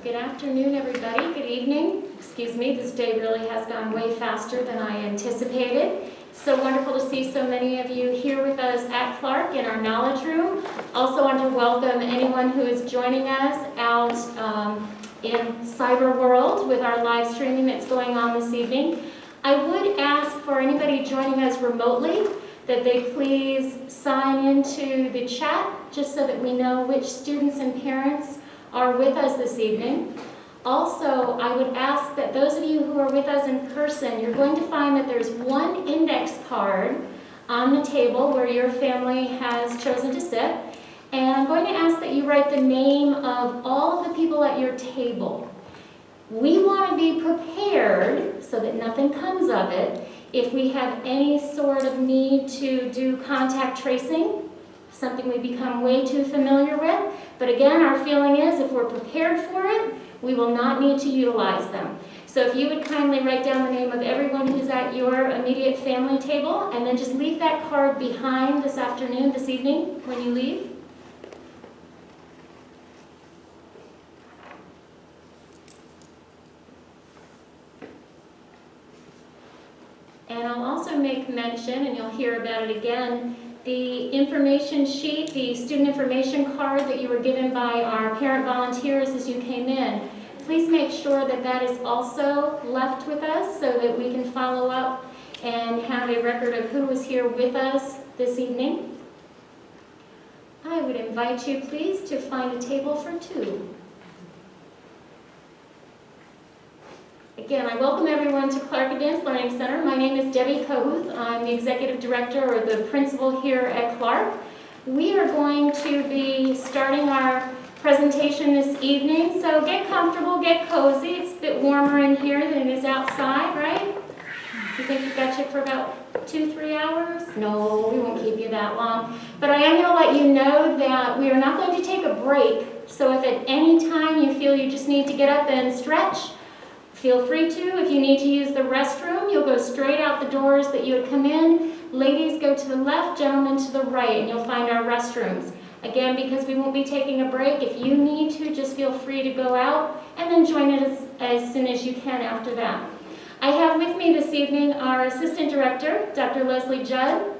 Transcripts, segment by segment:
Good afternoon, everybody. Good evening. Excuse me, this day really has gone way faster than I anticipated. So wonderful to see so many of you here with us at Clark in our knowledge room. Also want to welcome anyone who is joining us out in cyber world with our live streaming that's going on this evening. I would ask for anybody joining us remotely that they please sign into the chat just so that we know which students and parents are with us this evening. Also, I would ask that those of you who are with us in person, you're going to find that there's one index card on the table where your family has chosen to sit. And I'm going to ask that you write the name of all of the people at your table. We want to be prepared so that nothing comes of it if we have any sort of need to do contact tracing, something we become way too familiar with. But again, our feeling is if we're prepared for it, we will not need to utilize them. So if you would kindly write down the name of everyone who's at your immediate family table, and then just leave that card behind this afternoon, this evening, when you leave. And I'll also make mention, and you'll hear about it again, the information sheet, the student information card that you were given by our parent volunteers as you came in. Please make sure that that is also left with us so that we can follow up and have a record of who was here with us this evening. I would invite you, please, to find a table for two. Again, I welcome everyone to Clark Advanced Learning Center. My name is Debbie Kohuth. I'm the Executive Director or the Principal here at Clark. We are going to be starting our presentation this evening, so get comfortable, get cozy. It's a bit warmer in here than it is outside, right? You think we've got you for about 2-3 hours? No, we won't keep you that long. But I am going to let you know that we are not going to take a break, so if at any time you feel you just need to get up and stretch, feel free to. If you need to use the restroom, you'll go straight out the doors that you would come in. Ladies, go to the left, gentlemen to the right, and you'll find our restrooms. Again, because we won't be taking a break, if you need to, just feel free to go out and then join us as soon as you can after that. I have with me this evening our Assistant Director, Dr. Leslie Judd,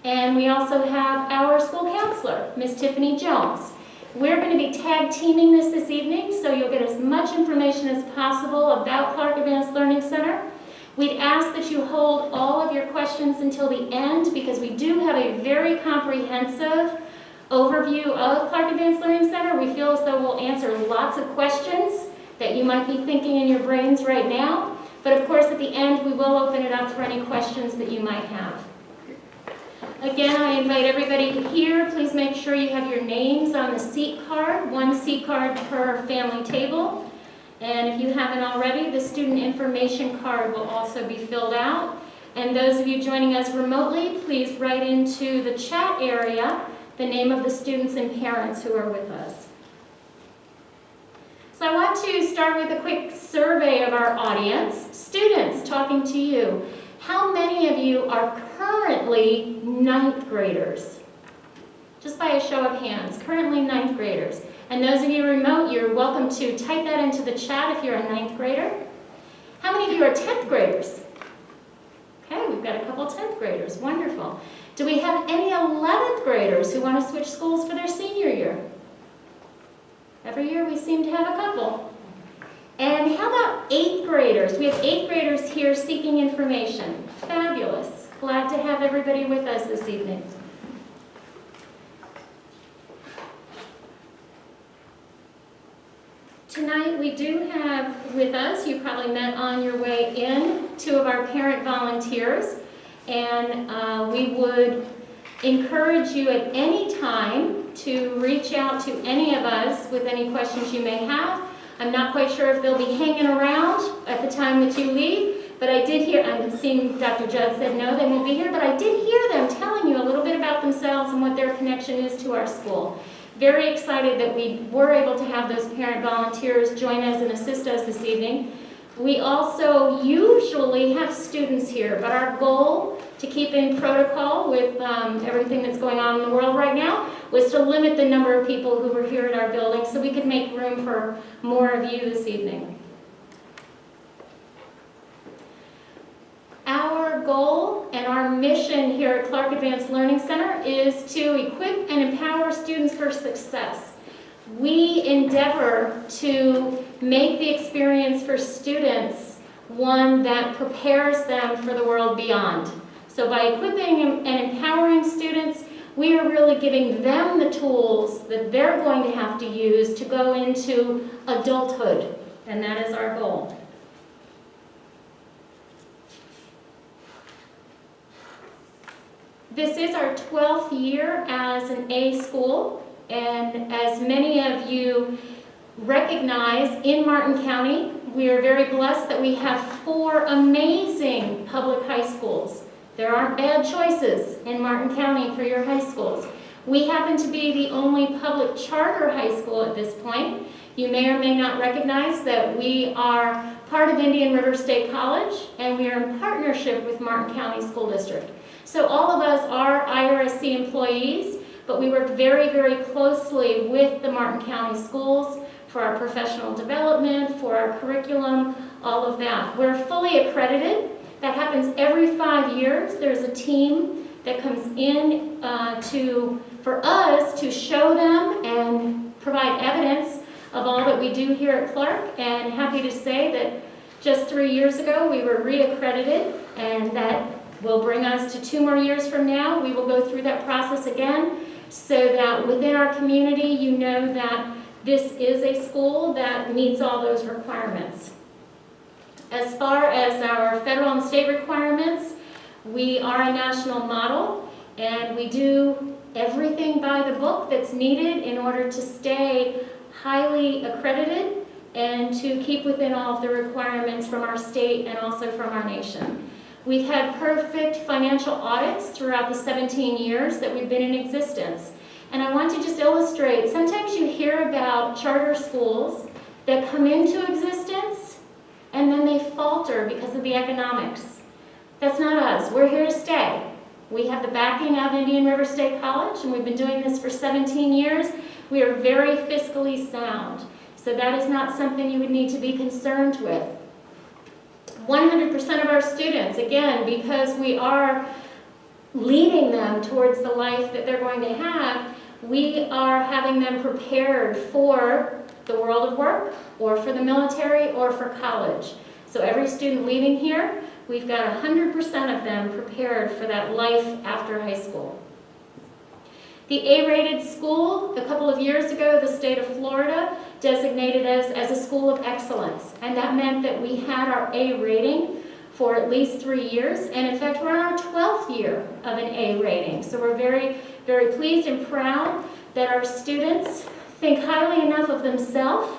and we also have our school counselor, Ms. Tiffany Jones. We're going to be tag teaming this evening, so you'll get as much information as possible about Clark Advanced Learning Center. We'd ask that you hold all of your questions until the end because we do have a very comprehensive overview of Clark Advanced Learning Center. We feel as though we'll answer lots of questions that you might be thinking in your brains right now. But of course, at the end, we will open it up for any questions that you might have. Again, I invite everybody here, please make sure you have your names on the seat card, one seat card per family table. And if you haven't already, the student information card will also be filled out. And those of you joining us remotely, please write into the chat area the name of the students and parents who are with us. So I want to start with a quick survey of our audience. Students, talking to you. How many of you are currently 9th graders? Just by a show of hands, currently 9th graders. And those of you remote, you're welcome to type that into the chat if you're a 9th grader. How many of you are 10th graders? Okay, we've got a couple 10th graders, wonderful. Do we have any 11th graders who want to switch schools for their senior year? Every year we seem to have a couple. And how about 8th graders? We have 8th graders here seeking information. Fabulous. Glad to have everybody with us this evening. Tonight we do have with us, you probably met on your way in, 2 of our parent volunteers. And we would encourage you at any time to reach out to any of us with any questions you may have. I'm not quite sure if they'll be hanging around at the time that you leave, but I did hear, I'm seeing Dr. Judd said no, they won't be here, but I did hear them telling you a little bit about themselves and what their connection is to our school. Very excited that we were able to have those parent volunteers join us and assist us this evening. We also usually have students here, but our goal to keep in protocol with everything that's going on in the world right now, was to limit the number of people who were here at our building so we could make room for more of you this evening. Our goal and our mission here at Clark Advanced Learning Center is to equip and empower students for success. We endeavor to make the experience for students one that prepares them for the world beyond. So by equipping and empowering students, we are really giving them the tools that they're going to have to use to go into adulthood, and that is our goal. This is our 12th year as an A school, and as many of you recognize, in Martin County, we are very blessed that we have 4 amazing public high schools. There aren't bad choices in Martin County for your high schools. We happen to be the only public charter high school at this point. You may or may not recognize that we are part of Indian River State College, and we are in partnership with Martin County School District. So all of us are IRSC employees, but we work very, very closely with the Martin County schools for our professional development, for our curriculum, all of that. We're fully accredited. That happens every 5 years. There's a team that comes in for us to show them and provide evidence of all that we do here at Clark, and happy to say that just 3 years ago we were re-accredited, and that will bring us to 2 more years from now. We will go through that process again so that within our community you know that this is a school that meets all those requirements. As far as our federal and state requirements, we are a national model, and we do everything by the book that's needed in order to stay highly accredited and to keep within all of the requirements from our state and also from our nation. We've had perfect financial audits throughout the 17 years that we've been in existence. And I want to just illustrate, sometimes you hear about charter schools that come into existence and then they falter because of the economics. That's not us. We're here to stay. We have the backing of Indian River State College, and we've been doing this for 17 years. We are very fiscally sound. So that is not something you would need to be concerned with. 100% of our students, again, because we are leading them towards the life that they're going to have, we are having them prepared for the world of work, or for the military, or for college. So every student leaving here, we've got 100% of them prepared for that life after high school. The A-rated school, a couple of years ago, the state of Florida designated us as a school of excellence. And that meant that we had our A rating for at least 3 years. And in fact, we're in our 12th year of an A rating. So we're very, very pleased and proud that our students think highly enough of themselves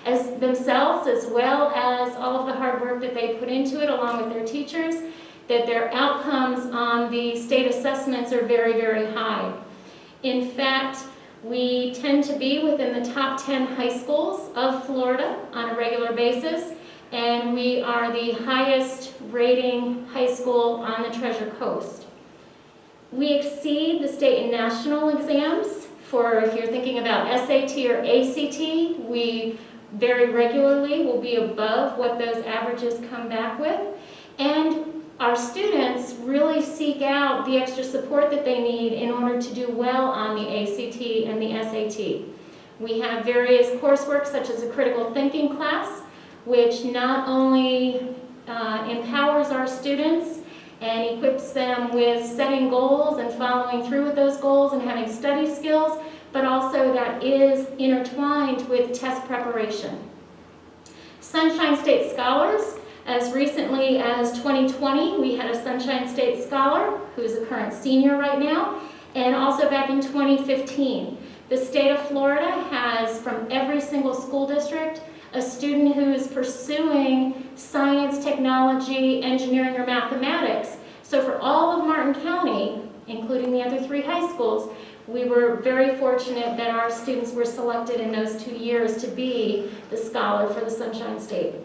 as well as all of the hard work that they put into it along with their teachers, that their outcomes on the state assessments are very, very high. In fact, we tend to be within the top 10 high schools of Florida on a regular basis, and we are the highest rating high school on the Treasure Coast. We exceed the state and national exams for, if you're thinking about SAT or ACT, we very regularly will be above what those averages come back with. And our students really seek out the extra support that they need in order to do well on the ACT and the SAT. We have various coursework such as a critical thinking class, which not only empowers our students and equips them with setting goals and following through with those goals and having study skills, but also that is intertwined with test preparation. Sunshine State Scholars, as recently as 2020, we had a Sunshine State Scholar who is a current senior right now, and also back in 2015. The state of Florida has, from every single school district, a student who is pursuing science, technology, engineering, or mathematics. So for all of Martin County, including the other 3 high schools, we were very fortunate that our students were selected in those 2 years to be the scholar for the Sunshine State.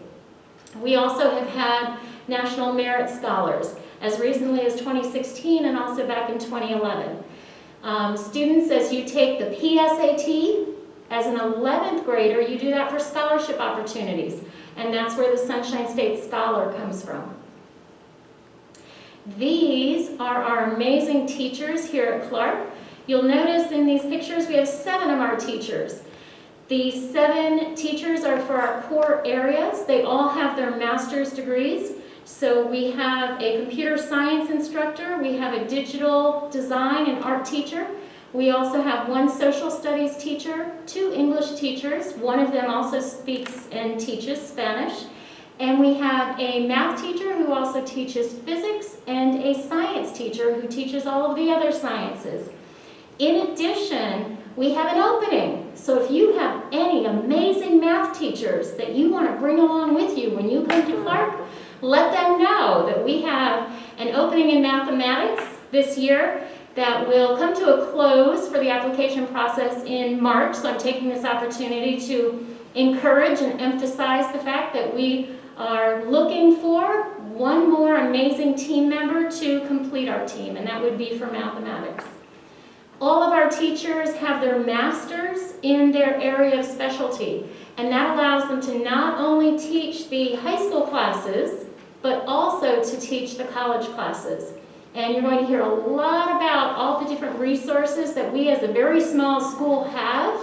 We also have had National Merit Scholars as recently as 2016 and also back in 2011. Students, as you take the PSAT, as an 11th grader, you do that for scholarship opportunities. And that's where the Sunshine State Scholar comes from. These are our amazing teachers here at Clark. You'll notice in these pictures we have 7 of our teachers. These 7 teachers are for our core areas. They all have their master's degrees. So we have a computer science instructor, we have a digital design and art teacher. We also have 1 social studies teacher, 2 English teachers. One of them also speaks and teaches Spanish. And we have a math teacher who also teaches physics and a science teacher who teaches all of the other sciences. In addition, we have an opening. So if you have any amazing math teachers that you want to bring along with you when you come to Clark, let them know that we have an opening in mathematics this year that will come to a close for the application process in March. So I'm taking this opportunity to encourage and emphasize the fact that we are looking for 1 more amazing team member to complete our team, and that would be for mathematics. All of our teachers have their masters in their area of specialty, and that allows them to not only teach the high school classes, but also to teach the college classes. And you're going to hear a lot about all the different resources that we as a very small school have,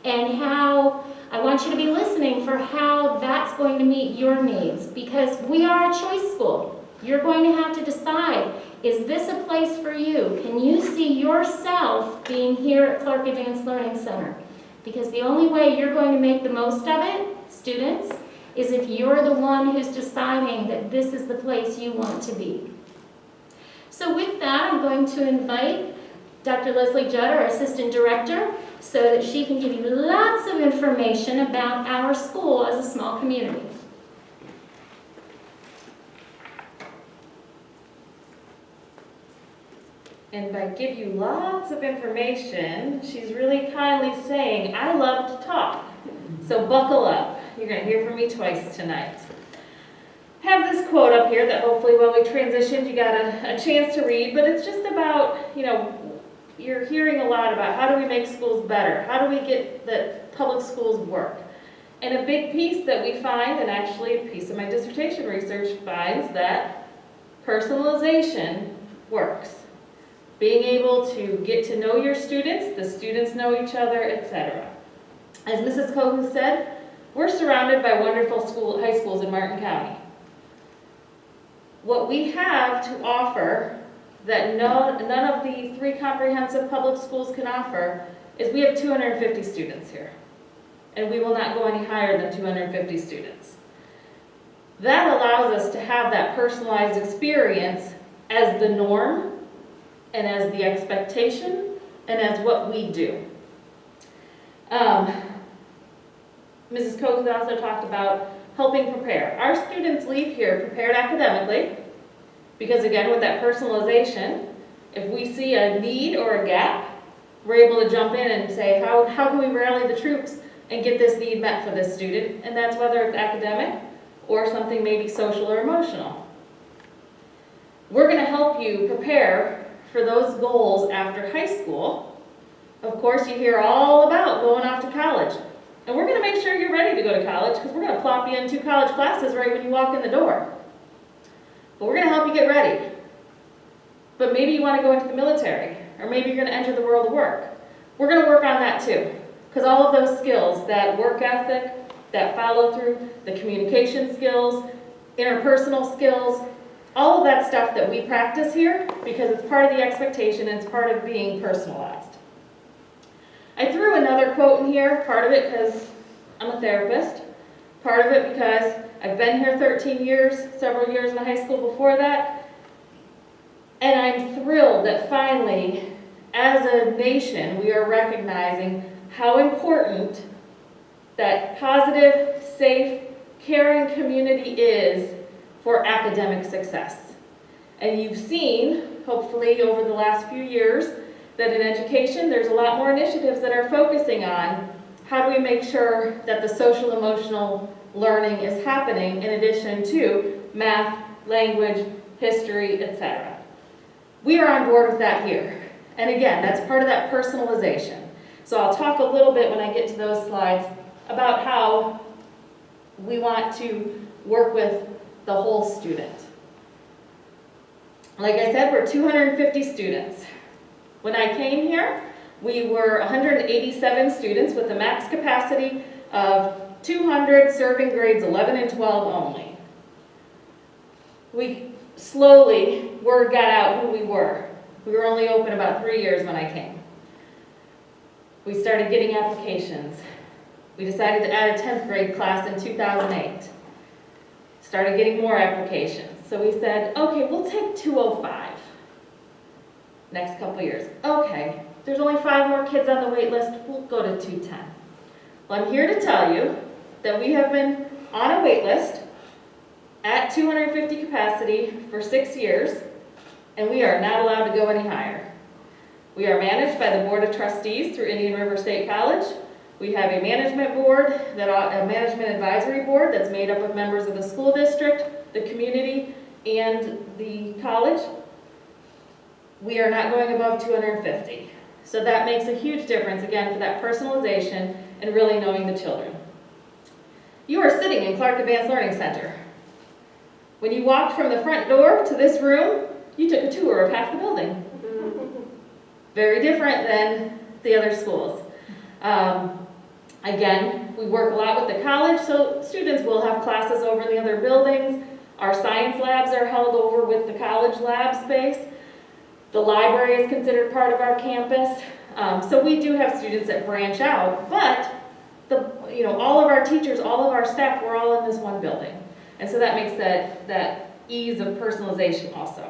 and how I want you to be listening for how that's going to meet your needs, because we are a choice school. You're going to have to decide, is this a place for you? Can you see yourself being here at Clark Advanced Learning Center? Because the only way you're going to make the most of it, students, is if you're the one who's deciding that this is the place you want to be. So with that, I'm going to invite Dr. Leslie Judd, our Assistant Director, so that she can give you lots of information about our school as a small community. And by give you lots of information, she's really kindly saying, I love to talk. So buckle up. You're going to hear from me twice tonight. I have this quote up here that hopefully when we transitioned you got a chance to read, but it's just about, you're hearing a lot about how do we make schools better? How do we get that public schools work? And a big piece that we find, and actually a piece of my dissertation research finds, that personalization works. Being able to get to know your students, the students know each other, etc. As Mrs. Kohu said, we're surrounded by wonderful high schools in Martin County. What we have to offer that none of the 3 comprehensive public schools can offer is we have 250 students here. And we will not go any higher than 250 students. That allows us to have that personalized experience as the norm, and as the expectation, and as what we do. Mrs. Koch also talked about helping prepare. Our students leave here prepared academically, because again, with that personalization, if we see a need or a gap, we're able to jump in and say, how can we rally the troops and get this need met for this student? And that's whether it's academic or something maybe social or emotional. We're going to help you prepare for those goals after high school. Of course, you hear all about going off to college. And we're going to make sure you're ready to go to college, because we're going to plop you into college classes right when you walk in the door. But we're going to help you get ready. But maybe you want to go into the military, or maybe you're going to enter the world of work. We're going to work on that too, because all of those skills, that work ethic, that follow through, the communication skills, interpersonal skills, all of that stuff that we practice here, because it's part of the expectation and it's part of being personalized. I threw another quote in here, part of it because I'm a therapist, part of it because I've been here 13 years, several years in high school before that, and I'm thrilled that finally, as a nation, we are recognizing how important that positive, safe, caring community is for academic success. And you've seen, hopefully over the last few years, that in education there's a lot more initiatives that are focusing on how do we make sure that the social emotional learning is happening in addition to math, language, history, etc. We are on board with that here. And again, that's part of that personalization. So I'll talk a little bit when I get to those slides about how we want to work with the whole student. Like I said, we're 250 students. When I came here, we were 187 students with a max capacity of 200 serving grades 11 and 12 only. We slowly, word got out who we were. We were only open about 3 years when I came. We started getting applications. We decided to add a 10th grade class in 2008. Started getting more applications. So we said, okay, we'll take 205 next couple years. Okay, there's only 5 more kids on the wait list, we'll go to 210. Well, I'm here to tell you that we have been on a wait list at 250 capacity for 6 years, and we are not allowed to go any higher. We are managed by the Board of Trustees through Indian River State College. We have a management board, a management advisory board that's made up of members of the school district, the community, and the college. We are not going above 250. So that makes a huge difference, again, for that personalization and really knowing the children. You are sitting in Clark Advanced Learning Center. When you walked from the front door to this room, you took a tour of half the building. Very different than the other schools. Again, we work a lot with the college, so students will have classes over in the other buildings. Our science labs are held over with the college lab space. The library is considered part of our campus. So we do have students that branch out, but all of our teachers, all of our staff, we're all in this one building. And so that makes that ease of personalization also.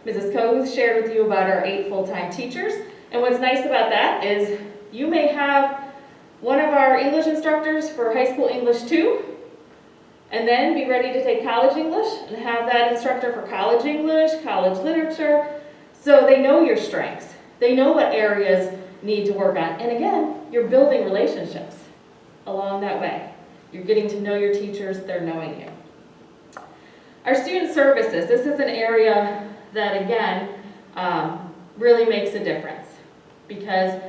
Mrs. Koth shared with you about our 8 full-time teachers. And what's nice about that is you may have one of our English instructors for high school English 2, and then be ready to take college English and have that instructor for college English, college literature, so they know your strengths. They know what areas need to work on. And again, you're building relationships along that way. You're getting to know your teachers, they're knowing you. Our student services, this is an area that, again, really makes a difference because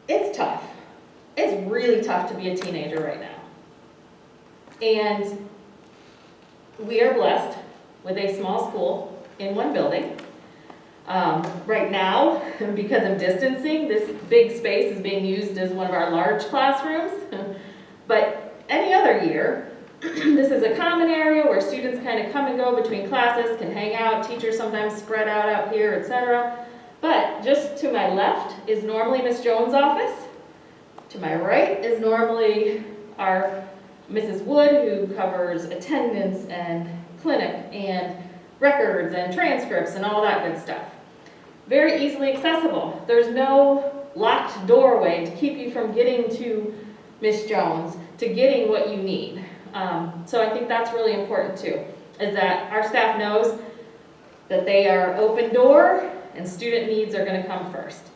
it's tough. It's really tough to be a teenager right now. And we are blessed with a small school in one building. Right now, because of distancing, this big space is being used as one of our large classrooms. But any other year, this is a common area where students kind of come and go between classes, can hang out, teachers sometimes spread out here, etc. But just to my left is normally Miss Jones' office. To my right is normally our Mrs. Wood, who covers attendance and clinic and records and transcripts and all that good stuff. Very easily accessible. There's no locked doorway to keep you from getting to Miss Jones, to getting what you need. So I think that's really important too, is that our staff knows that they are open door and student needs are going to come first.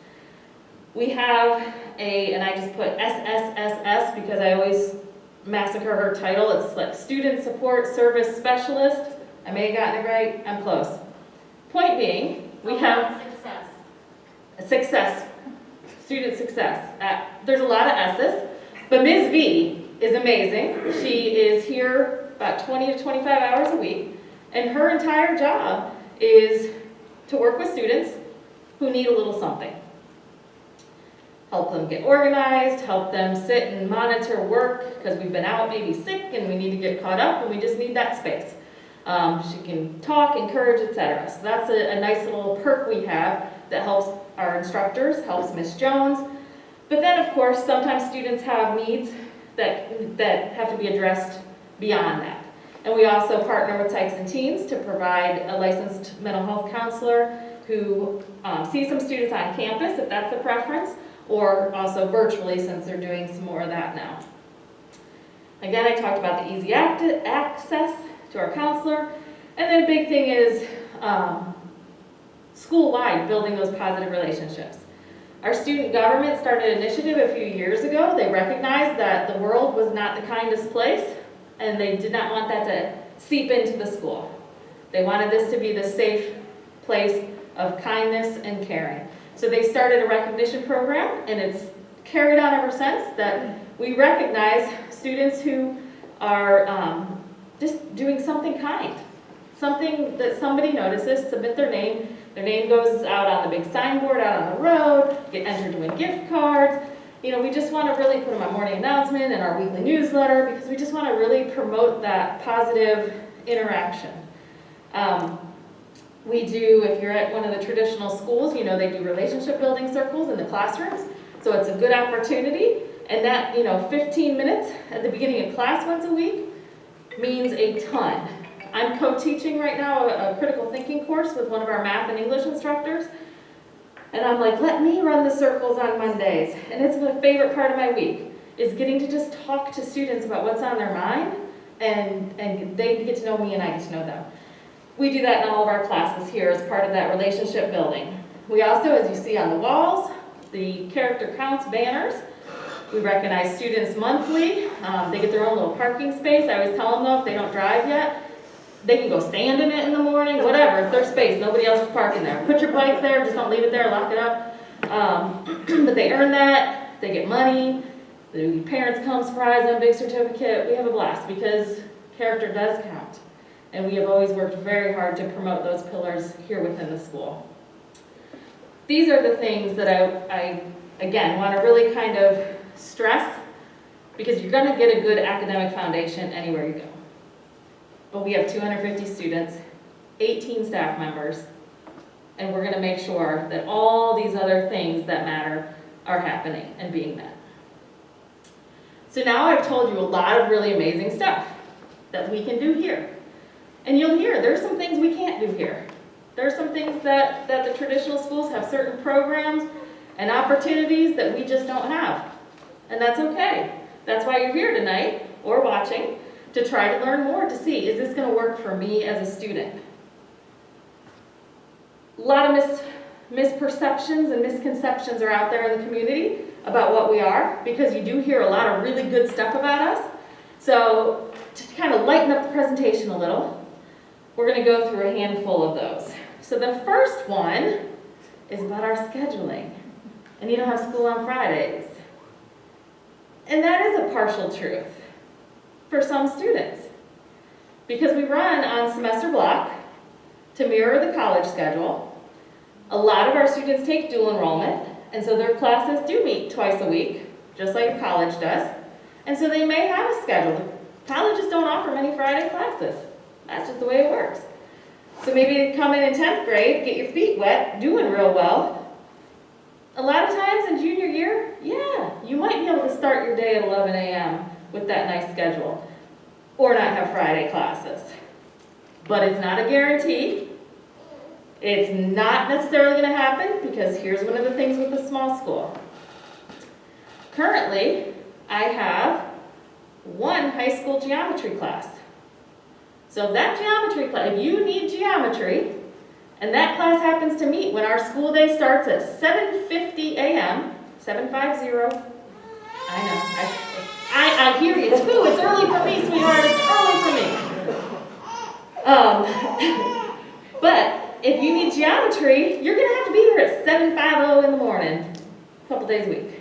We have and I just put SSSS because I always massacre her title. It's like Student Support Service Specialist. I may have gotten it right. I'm close. Point being, we have success, student success. There's a lot of S's, but Ms. V is amazing. She is here about 20 to 25 hours a week, and her entire job is to work with students who need a little something. Help them get organized, help them sit and monitor work, because we've been out maybe sick and we need to get caught up and we just need that space. She can talk, encourage, etc. So that's a nice little perk we have that helps our instructors, helps Miss Jones. But then of course, sometimes students have needs that have to be addressed beyond that. And we also partner with Tykes and Teens to provide a licensed mental health counselor who sees some students on campus, if that's the preference, or also virtually, since they're doing some more of that now. Again, I talked about the easy access to our counselor, and then a big thing is school-wide, building those positive relationships. Our student government started an initiative a few years ago. They recognized that the world was not the kindest place, and they did not want that to seep into the school. They wanted this to be the safe place of kindness and caring. So they started a recognition program, and it's carried on ever since, that we recognize students who are just doing something kind. Something that somebody notices, submit their name goes out on the big signboard out on the road, get entered to win gift cards. You know, we just want to really put them on morning announcement and our weekly newsletter, because we just want to really promote that positive interaction. We do, if you're at one of the traditional schools, you know, they do relationship building circles in the classrooms, so it's a good opportunity. And that, you know, 15 minutes at the beginning of class once a week means a ton. I'm co-teaching right now a critical thinking course with one of our math and English instructors. And I'm like, let me run the circles on Mondays. And it's my favorite part of my week, is getting to just talk to students about what's on their mind, and they get to know me and I get to know them. We do that in all of our classes here as part of that relationship building. We also, as you see on the walls, the character counts banners. We recognize students monthly. They get their own little parking space. I always tell them, though, if they don't drive yet, they can go stand in it in the morning, whatever, if there's space, nobody else is parking there. Put your bike there, just don't leave it there, lock it up. But they earn that, they get money, the parents come, surprise them, big certificate. We have a blast, because character does count. And we have always worked very hard to promote those pillars here within the school. These are the things that I again, want to really kind of stress, because you're going to get a good academic foundation anywhere you go. But we have 250 students, 18 staff members, and we're going to make sure that all these other things that matter are happening and being met. So now I've told you a lot of really amazing stuff that we can do here. And you'll hear there's some things we can't do here. There's some things that the traditional schools have certain programs and opportunities that we just don't have. And that's okay. That's why you're here tonight, or watching, to try to learn more, to see, is this going to work for me as a student? A lot of misperceptions and misconceptions are out there in the community about what we are, because you do hear a lot of really good stuff about us. So to kind of lighten up the presentation a little, we're going to go through a handful of those. So the first one is about our scheduling. And you don't have school on Fridays. And that is a partial truth for some students, because we run on semester block to mirror the college schedule. A lot of our students take dual enrollment, and so their classes do meet twice a week, just like college does. And so they may have a schedule. Colleges don't offer many Friday classes. That's just the way it works. So maybe you come in 10th grade, get your feet wet, doing real well. A lot of times in junior year, yeah, you might be able to start your day at 11 a.m. with that nice schedule, or not have Friday classes. But it's not a guarantee. It's not necessarily going to happen, because here's one of the things with the small school. Currently, I have one high school geometry class. So if that geometry class, if you need geometry, and that class happens to meet when our school day starts at 7:50 a.m., 7:50, I know, I hear you too. It's early for me, sweetheart. It's early for me. But if you need geometry, you're going to have to be here at 7:50 in the morning, a couple days a week.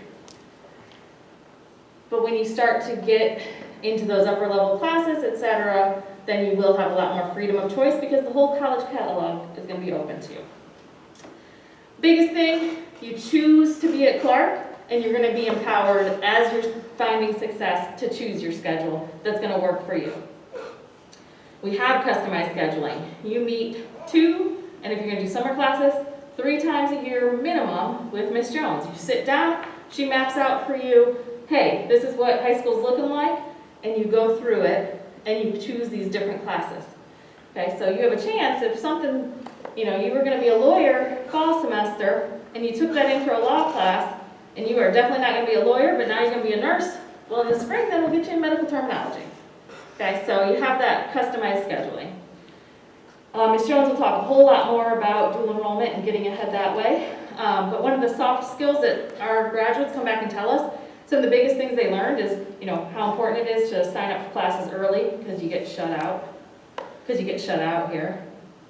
But when you start to get into those upper level classes, etc., then you will have a lot more freedom of choice, because the whole college catalog is going to be open to you. Biggest thing, you choose to be at Clark, and you're going to be empowered as you're finding success to choose your schedule that's going to work for you. We have customized scheduling. You meet 2, and if you're going to do summer classes, 3 times a year minimum with Miss Jones. You sit down, she maps out for you, hey, this is what high school's looking like, and you go through it, and you choose these different classes. Okay, so you have a chance if something, you know, you were going to be a lawyer fall semester, and you took that intro law class, and you are definitely not going to be a lawyer, but now you're going to be a nurse. Well, in the spring, then we'll get you in medical terminology. Okay, so you have that customized scheduling. Ms. Jones will talk a whole lot more about dual enrollment and getting ahead that way. But one of the soft skills that our graduates come back and tell us, some of the biggest things they learned is, you know, how important it is to sign up for classes early, because you get shut out. Because you get shut out here.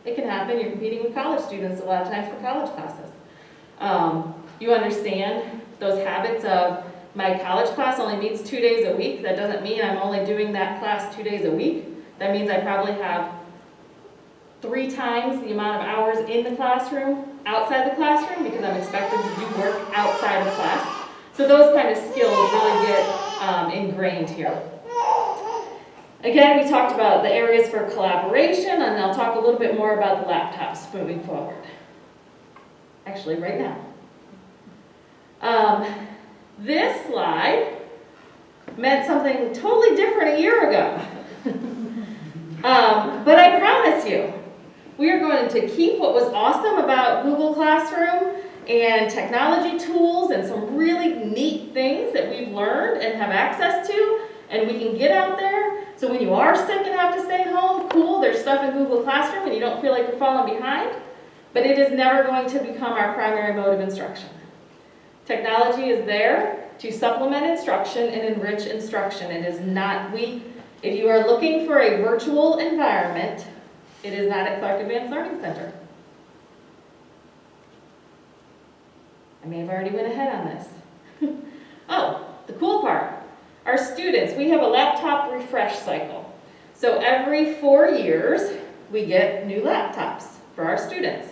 It can happen. You're competing with college students a lot of times for college classes. You understand those habits of my college class only meets 2 days a week. That doesn't mean I'm only doing that class 2 days a week. That means I probably have 3 times the amount of hours in the classroom, outside the classroom, because I'm expected to do work outside of class. So those kind of skills really get ingrained here. Again, we talked about the areas for collaboration, and I'll talk a little bit more about the laptops moving forward. Actually, right now. This slide meant something totally different a year ago. But I promise you, we are going to keep what was awesome about Google Classroom and technology tools and some really neat things that we've learned and have access to, and we can get out there. So when you are sick and have to stay home, cool, there's stuff in Google Classroom and you don't feel like you're falling behind, but it is never going to become our primary mode of instruction. Technology is there to supplement instruction and enrich instruction. It is not, if you are looking for a virtual environment, it is not at Clark Advanced Learning Center. I may have already went ahead on this. Oh, the cool part. Our students, we have a laptop refresh cycle. So every 4 years, we get new laptops for our students.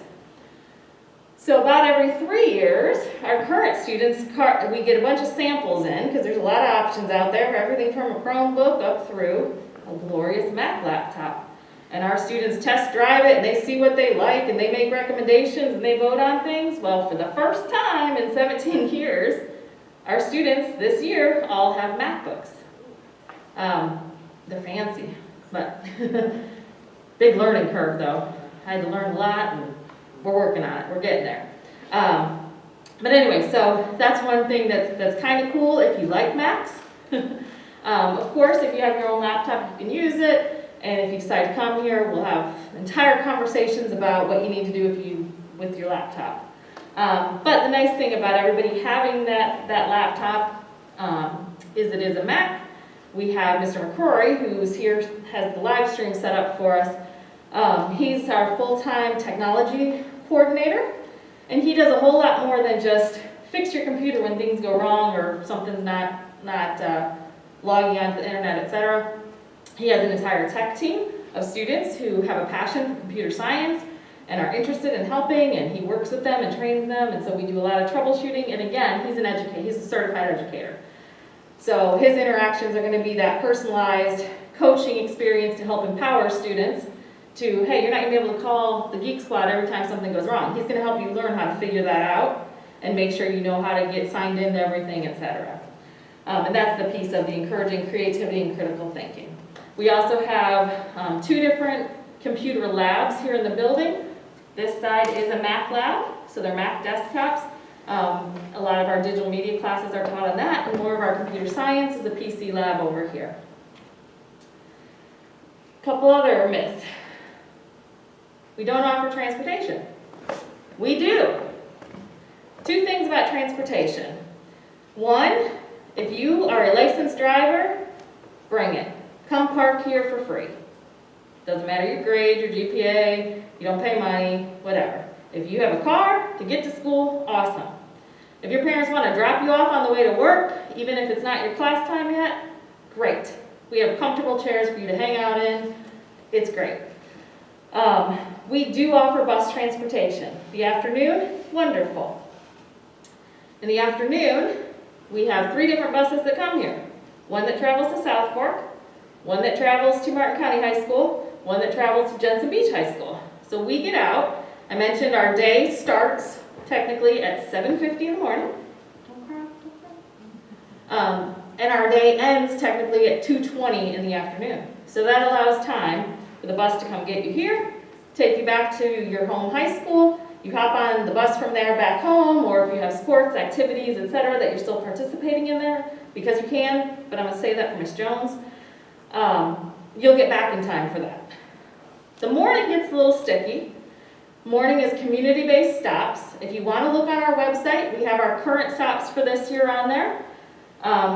So about every 3 years, our current students, we get a bunch of samples in, because there's a lot of options out there, for everything from a Chromebook up through a glorious Mac laptop. And our students test drive it, and they see what they like, and they make recommendations, and they vote on things. Well, for the first time in 17 years, our students this year all have MacBooks. They're fancy, but big learning curve though. I had to learn a lot, and we're working on it. We're getting there. But anyway, so that's one thing that's kind of cool if you like Macs. Of course, if you have your own laptop, you can use it. And if you decide to come here, we'll have entire conversations about what you need to do with your laptop. But the nice thing about everybody having that laptop is it is a Mac. We have Mr. McCrory, who's here, has the live stream set up for us. He's our full-time technology coordinator, and he does a whole lot more than just fix your computer when things go wrong or something's not logging onto the internet, etc. He has an entire tech team of students who have a passion for computer science and are interested in helping, and he works with them and trains them, and so we do a lot of troubleshooting. And again, he's an educator, he's a certified educator. So his interactions are going to be that personalized coaching experience to help empower students to, hey, you're not going to be able to call the Geek Squad every time something goes wrong. He's going to help you learn how to figure that out and make sure you know how to get signed into everything, etc. And that's the piece of the encouraging creativity and critical thinking. We also have 2 different computer labs here in the building. This side is a Mac lab, so they're Mac desktops. A lot of our digital media classes are taught on that, and more of our computer science is a PC lab over here. A couple other myths. We don't offer transportation. We do. 2 things about transportation. 1, if you are a licensed driver, bring it. Come park here for free. Doesn't matter your grade, your GPA, you don't pay money, whatever. If you have a car to get to school, awesome. If your parents want to drop you off on the way to work, even if it's not your class time yet, great. We have comfortable chairs for you to hang out in. It's great. We do offer bus transportation. The afternoon, wonderful. In the afternoon, we have 3 different buses that come here. One that travels to South Fork, one that travels to Martin County High School, one that travels to Jensen Beach High School. So we get out. I mentioned our day starts technically at 7:50 in the morning. Don't cry, don't cry. And our day ends technically at 2:20 in the afternoon. So that allows time for the bus to come get you here, take you back to your home high school. You hop on the bus from there back home, or if you have sports, activities, etc., that you're still participating in there, because you can, but I'm going to say that for Ms. Jones, you'll get back in time for that. The morning gets a little sticky. Morning is community-based stops. If you want to look on our website, we have our current stops for this year on there.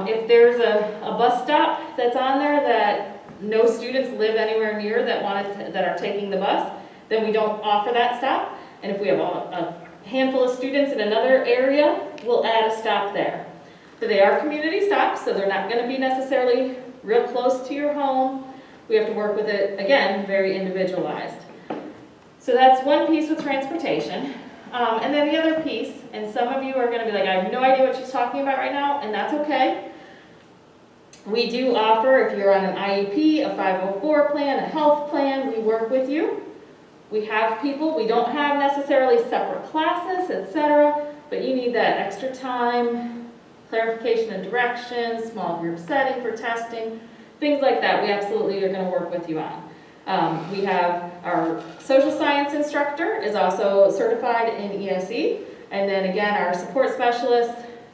If there's a bus stop that's on there that no students live anywhere near that are taking the bus, then we don't offer that stop. And if we have a handful of students in another area, we'll add a stop there. So they are community stops, so they're not going to be necessarily real close to your home. We have to work with it, again, very individualized. So that's one piece with transportation. And then the other piece, and some of you are going to be like, I have no idea what she's talking about right now, and that's okay. We do offer, if you're on an IEP, a 504 plan, a health plan, we work with you. We have people, we don't have necessarily separate classes, etc., but you need that extra time, clarification of directions, small group setting for testing, things like that. We absolutely are going to work with you on. We have our social science instructor is also certified in ESE, and then again our support specialist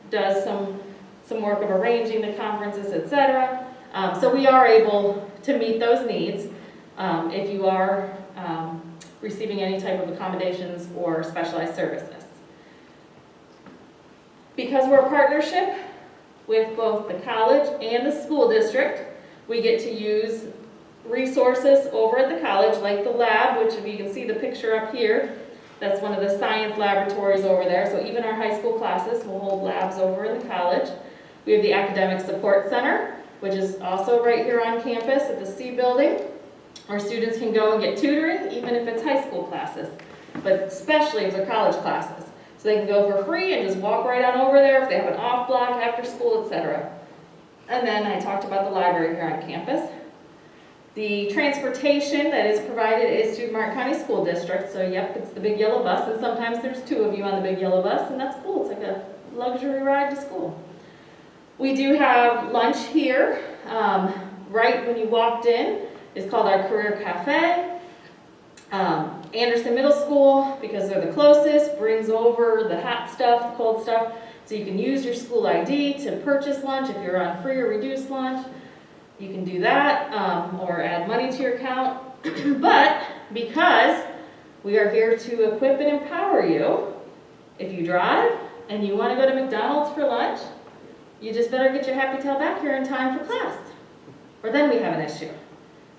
does some work of arranging the conferences, etc. So we are able to meet those needs if you are receiving any type of accommodations or specialized services. Because we're a partnership with both the college and the school district, we get to use resources over at the college, like the lab, which if you can see the picture up here, that's one of the science laboratories over there. So even our high school classes will hold labs over in the college. We have the Academic Support Center, which is also right here on campus at the C building, where students can go and get tutoring, even if it's high school classes, but especially if they're college classes. So they can go for free and just walk right on over there if they have an off block after school, etc. And then I talked about the library here on campus. The transportation that is provided is through Martin County School District, so yep, it's the big yellow bus, and sometimes there's two of you on the big yellow bus, and that's cool. It's like a luxury ride to school. We do have lunch here, right when you walked in. It's called our Career Cafe. Anderson Middle School, because they're the closest, brings over the hot stuff, the cold stuff, so you can use your school ID to purchase lunch if you're on free or reduced lunch. You can do that, or add money to your account. But because we are here to equip and empower you, if you drive and you want to go to McDonald's for lunch, you just better get your happy tail back here in time for class, or then we have an issue.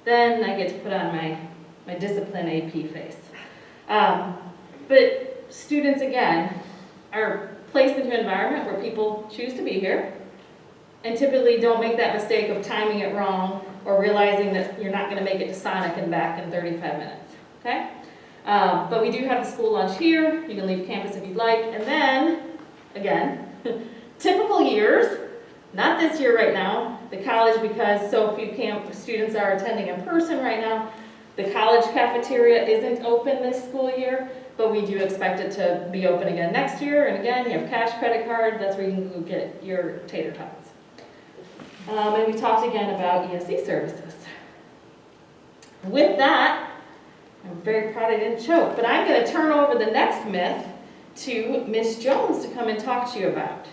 Then I get to put on my discipline AP face. But students, again, are placed into an environment where people choose to be here, and typically don't make that mistake of timing it wrong or realizing that you're not going to make it to Sonic and back in 35 minutes, okay? But we do have the school lunch here. You can leave campus if you'd like. And then, again, typical years, not this year right now, the college, because so few students are attending in person right now, the college cafeteria isn't open this school year, but we do expect it to be open again next year. And again, you have cash credit card, that's where you can go get your tater tots. And we talked again about ESE services. With that, I'm very proud I didn't choke, but I'm going to turn over the next myth to Miss Jones to come and talk to you about.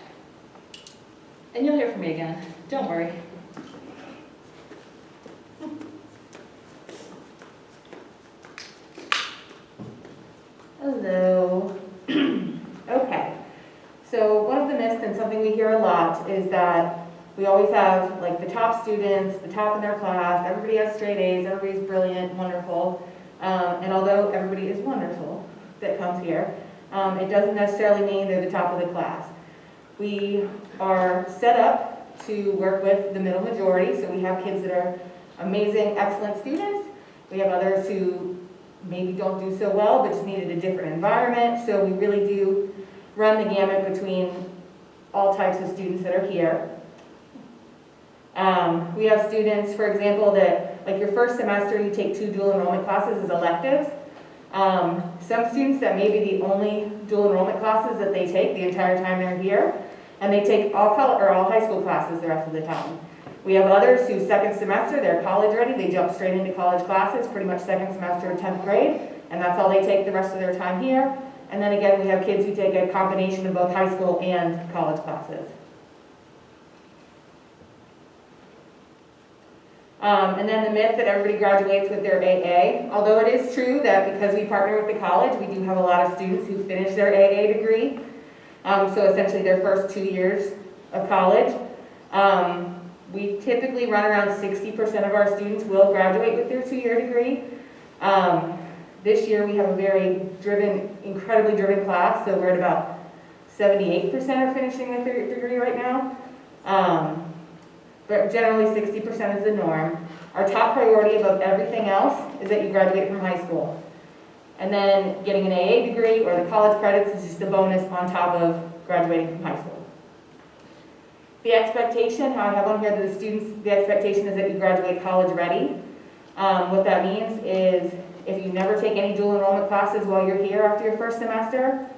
And you'll hear from me again, don't worry. Hello. Okay, so one of the myths and something we hear a lot is that we always have like the top students, the top in their class, everybody has straight A's, everybody's brilliant, wonderful, and although everybody is wonderful that comes here, it doesn't necessarily mean they're the top of the class. We are set up to work with the middle majority, so we have kids that are amazing, excellent students. We have others who maybe don't do so well, but just needed a different environment, so we really do run the gamut between all types of students that are here. We have students, for example, that like your first semester you take 2 dual enrollment classes as electives. Some students that may be the only dual enrollment classes that they take the entire time they're here, and they take all high school classes the rest of the time. We have others who second semester, they're college ready, they jump straight into college classes, pretty much second semester of 10th grade, and that's all they take the rest of their time here. And then again, we have kids who take a combination of both high school and college classes. And then the myth that everybody graduates with their AA. Although it is true that because we partner with the college, we do have a lot of students who finish their AA degree. So essentially their first 2 years of college. We typically run around 60% of our students will graduate with their 2-year degree. This year we have a very driven, incredibly driven class, so we're at about 78% are finishing a third degree right now. But generally 60% is the norm. Our top priority above everything else is that you graduate from high school. And then getting an AA degree or the college credits is just a bonus on top of graduating from high school. The expectation, how I have on here that the students, the expectation is that you graduate college ready. What that means is if you never take any dual enrollment classes while you're here after your first semester,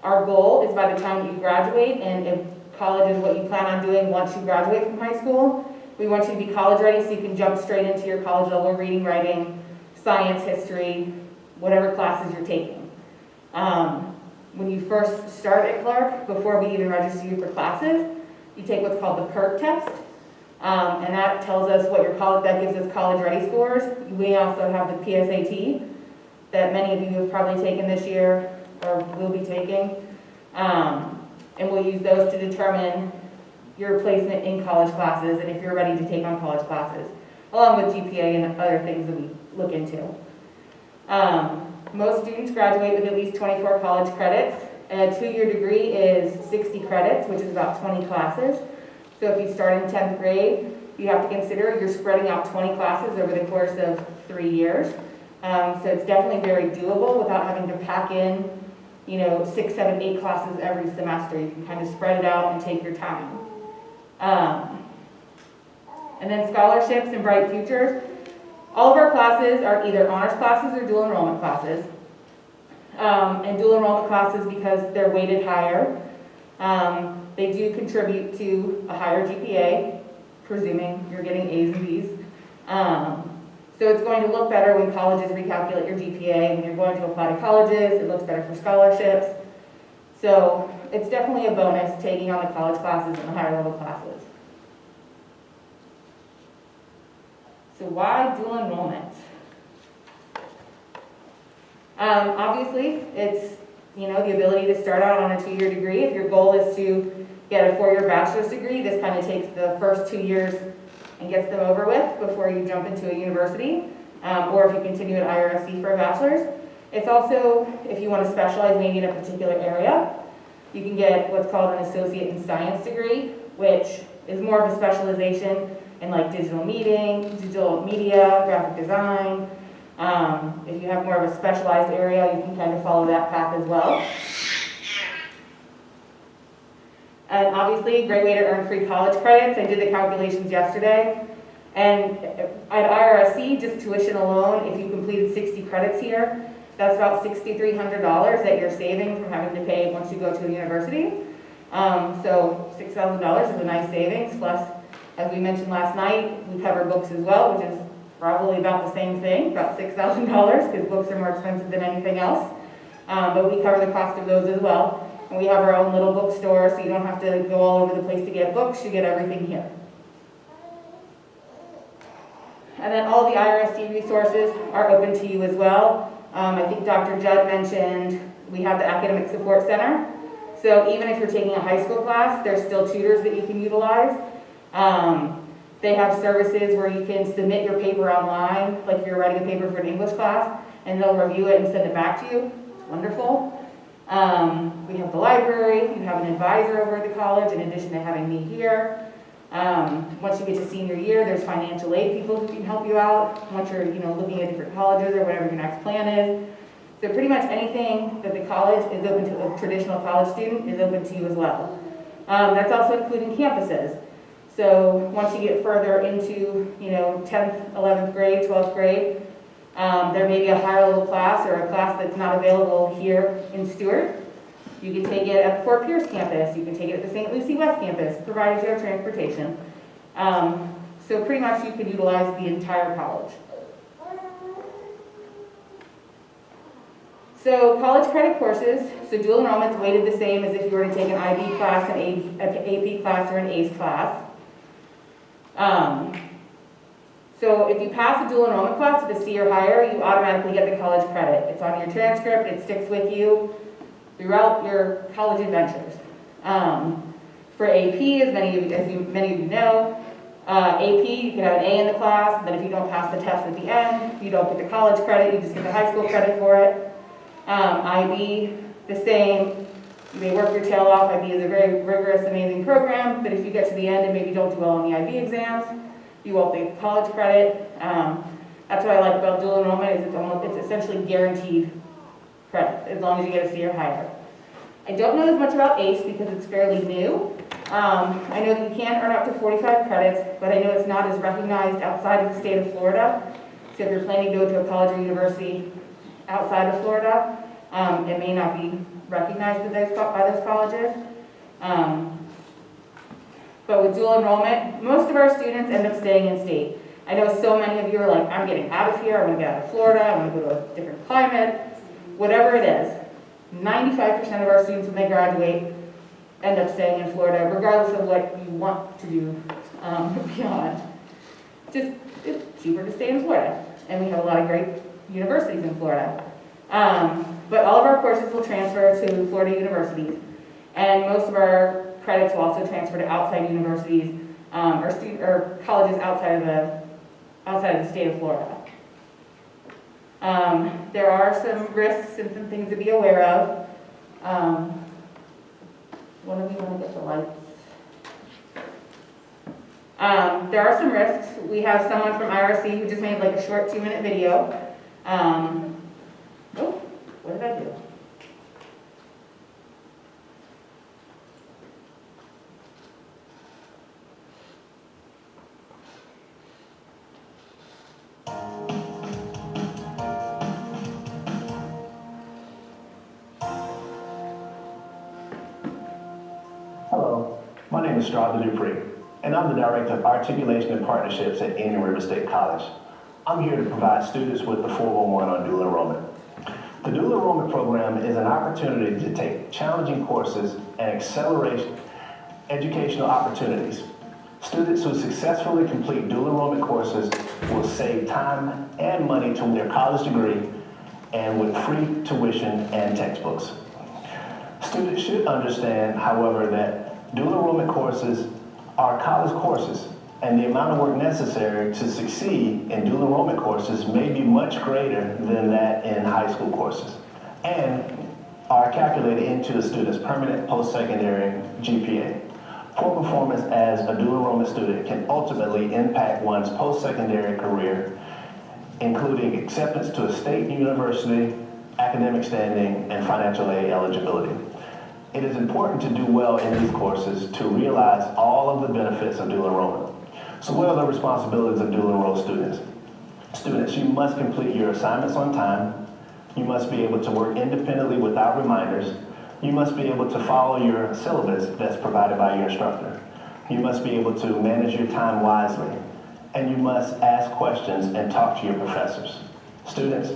our goal is by the time that you graduate, and if college is what you plan on doing once you graduate from high school, we want you to be college ready so you can jump straight into your college level reading, writing, science, history, whatever classes you're taking. When you first start at Clark, before we even register you for classes, you take what's called the PERT test, and that tells us what your college, that gives us college ready scores. We also have the PSAT that many of you have probably taken this year or will be taking, and we'll use those to determine your placement in college classes and if you're ready to take on college classes, along with GPA and other things that we look into. Most students graduate with at least 24 college credits. A 2-year degree is 60 credits, which is about 20 classes. So if you start in 10th grade, you have to consider you're spreading out 20 classes over the course of 3 years. So it's definitely very doable without having to pack in, 6, 7, 8 classes every semester. You can kind of spread it out and take your time. And then scholarships and bright futures. All of our classes are either honors classes or dual enrollment classes. And dual enrollment classes, because they're weighted higher, they do contribute to a higher GPA, presuming you're getting A's and B's. So it's going to look better when colleges recalculate your GPA. When you're going to apply to colleges, it looks better for scholarships. So it's definitely a bonus taking on the college classes and the higher level classes. So why dual enrollment? Obviously, it's the ability to start out on a 2-year degree. If your goal is to get a 4-year bachelor's degree, this kind of takes the first 2 years and gets them over with before you jump into a university, or if you continue at IRSC for a bachelor's. It's also, if you want to specialize maybe in a particular area, you can get what's called an associate in science degree, which is more of a specialization in like digital media, graphic design. If you have more of a specialized area, you can kind of follow that path as well. And obviously, a great way to earn free college credits. I did the calculations yesterday. And at IRSC, just tuition alone, if you completed 60 credits here, that's about $6,300 that you're saving from having to pay once you go to a university. So $6,000 is a nice savings. Plus, as we mentioned last night, we cover books as well, which is probably about the same thing, about $6,000, because books are more expensive than anything else. But we cover the cost of those as well. And we have our own little bookstore, so you don't have to go all over the place to get books, you get everything here. And then all the IRSC resources are open to you as well. I think Dr. Judd mentioned we have the Academic Support Center. So even if you're taking a high school class, there's still tutors that you can utilize. They have services where you can submit your paper online, like if you're writing a paper for an English class, and they'll review it and send it back to you. Wonderful. We have the library, you have an advisor over at the college in addition to having me here. Once you get to senior year, there's financial aid people who can help you out once you're looking at different colleges or whatever your next plan is. So pretty much anything that the college is open to, a traditional college student is open to you as well. That's also including campuses. So once you get further into 10th, 11th grade, 12th grade, there may be a higher level class or a class that's not available here in Stewart. You can take it at the Fort Pierce campus. You can take it at the St. Lucie West campus, provided you have transportation. So pretty much you can utilize the entire college. So college credit courses, so dual enrollment's weighted the same as if you were to take an IB class, an AP class, or an ACE class. So if you pass a dual enrollment class with a C or higher, you automatically get the college credit. It's on your transcript, it sticks with you throughout your college adventures. For AP, as many of you know, AP, you can have an A in the class, and then if you don't pass the test at the end, you don't get the college credit, you just get the high school credit for it. IB, the same. You may work your tail off. IB is a very rigorous, amazing program, but if you get to the end and maybe don't do well on the IB exams, you won't get college credit. That's what I like about dual enrollment, is it's essentially guaranteed credit, as long as you get a C or higher. I don't know as much about ACE because it's fairly new. I know that you can earn up to 45 credits, but I know it's not as recognized outside of the state of Florida. So if you're planning to go to a college or university outside of Florida, it may not be recognized by those colleges. But with dual enrollment, most of our students end up staying in state. I know so many of you are like, I'm getting out of here, I want to get out of Florida, I want to go to a different climate, whatever it is. 95% of our students, when they graduate, end up staying in Florida, regardless of what you want to do beyond. Just, it's cheaper to stay in Florida, and we have a lot of great universities in Florida. But all of our courses will transfer to Florida universities, and most of our credits will also transfer to outside universities or colleges outside of the state of Florida. There are some risks and some things to be aware of. One of you want to get the lights? There are some risks. We have someone from IRC who just made like a short 2-minute video. Oh, what did I do? Hello, my name is Strada Dupree, and I'm the Director of Articulation and Partnerships at Indian River State College. I'm here to provide students with the 411 on dual enrollment. The dual enrollment program is an opportunity to take challenging courses and accelerate educational opportunities. Students who successfully complete dual enrollment courses will save time and money to their college degree and with free tuition and textbooks. Students should understand, however, that dual enrollment courses are college courses, and the amount of work necessary to succeed in dual enrollment courses may be much greater than that in high school courses, and are calculated into a student's permanent post-secondary GPA. Poor performance as a dual enrollment student can ultimately impact one's post-secondary career, including acceptance to a state university, academic standing, and financial aid eligibility. It is important to do well in these courses to realize all of the benefits of dual enrollment. So what are the responsibilities of dual enrolled students? Students, you must complete your assignments on time. You must be able to work independently without reminders. You must be able to follow your syllabus that's provided by your instructor. You must be able to manage your time wisely. And you must ask questions and talk to your professors. Students,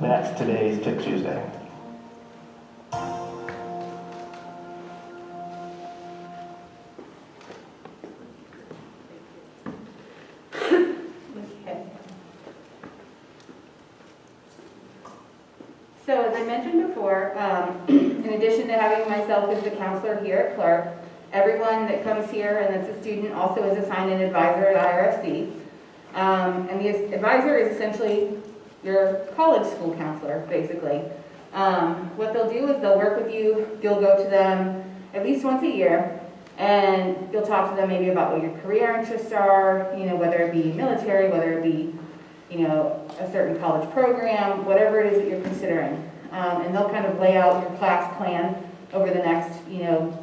that's today's Tip Tuesday. So as I mentioned before, in addition to having myself as the counselor here at Clark, everyone that comes here and that's a student also is assigned an advisor at IRC. And the advisor is essentially your college school counselor, basically. What they'll do is they'll work with you, you'll go to them at least once a year, and you'll talk to them maybe about what your career interests are, you know, whether it be military, whether it be, you know, a certain college program, whatever it is that you're considering. And they'll kind of lay out your class plan over the next, you know,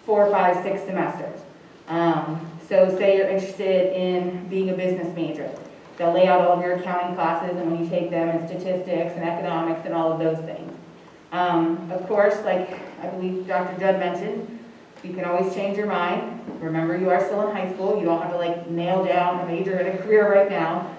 4, 5, 6 semesters. So say you're interested in being a business major. They'll lay out all of your accounting classes and when you take them and statistics and economics and all of those things. Of course, like I believe Dr. Judd mentioned, you can always change your mind. Remember, you are still in high school. You don't have to like nail down a major and a career right now.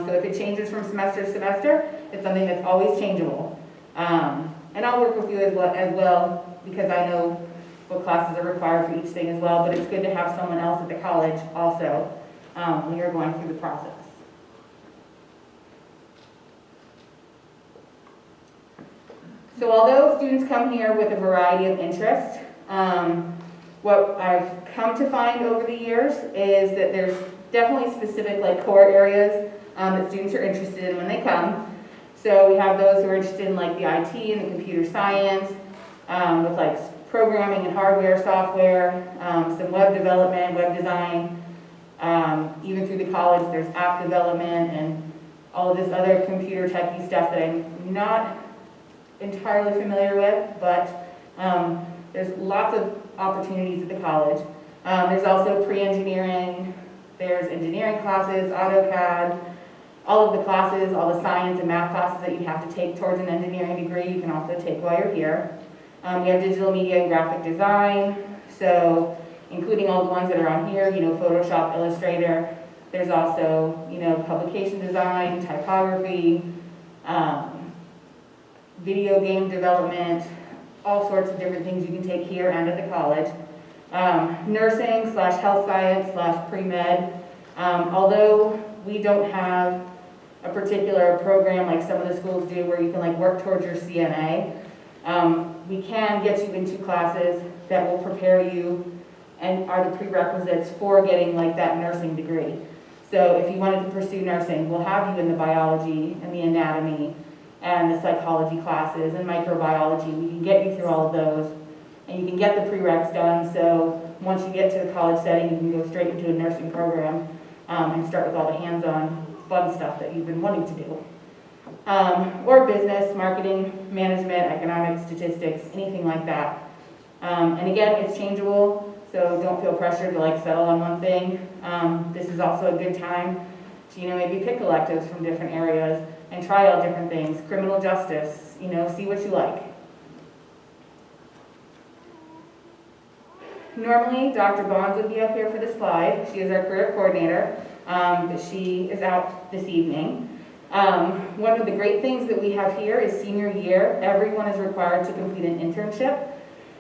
So if it changes from semester to semester, it's something that's always changeable. And I'll work with you as well because I know what classes are required for each thing as well, but it's good to have someone else at the college also when you're going through the process. So although students come here with a variety of interests, What I've come to find over the years is that there's definitely specific like core areas that students are interested in when they come. So we have those who are interested in like the IT and the computer science, with like programming and hardware, software, some web development, web design. Even through the college, there's app development and all of this other computer techie stuff that I'm not entirely familiar with, but there's lots of opportunities at the college. There's also pre-engineering, there's engineering classes, AutoCAD, all of the classes, all the science and math classes that you have to take towards an engineering degree, you can also take while you're here. We have digital media and graphic design, so including all the ones that are on here, you know, Photoshop, Illustrator. There's also, you know, publication design, typography, video game development, all sorts of different things you can take here and at the college. Nursing / health science / pre-med. Although we don't have a particular program like some of the schools do where you can like work towards your CNA, we can get you into classes that will prepare you and are the prerequisites for getting like that nursing degree. So if you wanted to pursue nursing, we'll have you in the biology and the anatomy and the psychology classes and microbiology. We can get you through all of those and you can get the prereqs done. So once you get to the college setting, you can go straight into a nursing program and start with all the hands-on fun stuff that you've been wanting to do. Or business, marketing, management, economics, statistics, anything like that. And again, it's changeable. So don't feel pressured to like settle on one thing. This is also a good time to, you know, maybe pick electives from different areas and try out different things. Criminal justice, you know, see what you like. Normally, Dr. Bonds would be up here for the slide. She is our career coordinator, but she is out this evening. One of the great things that we have here is senior year. Everyone is required to complete an internship.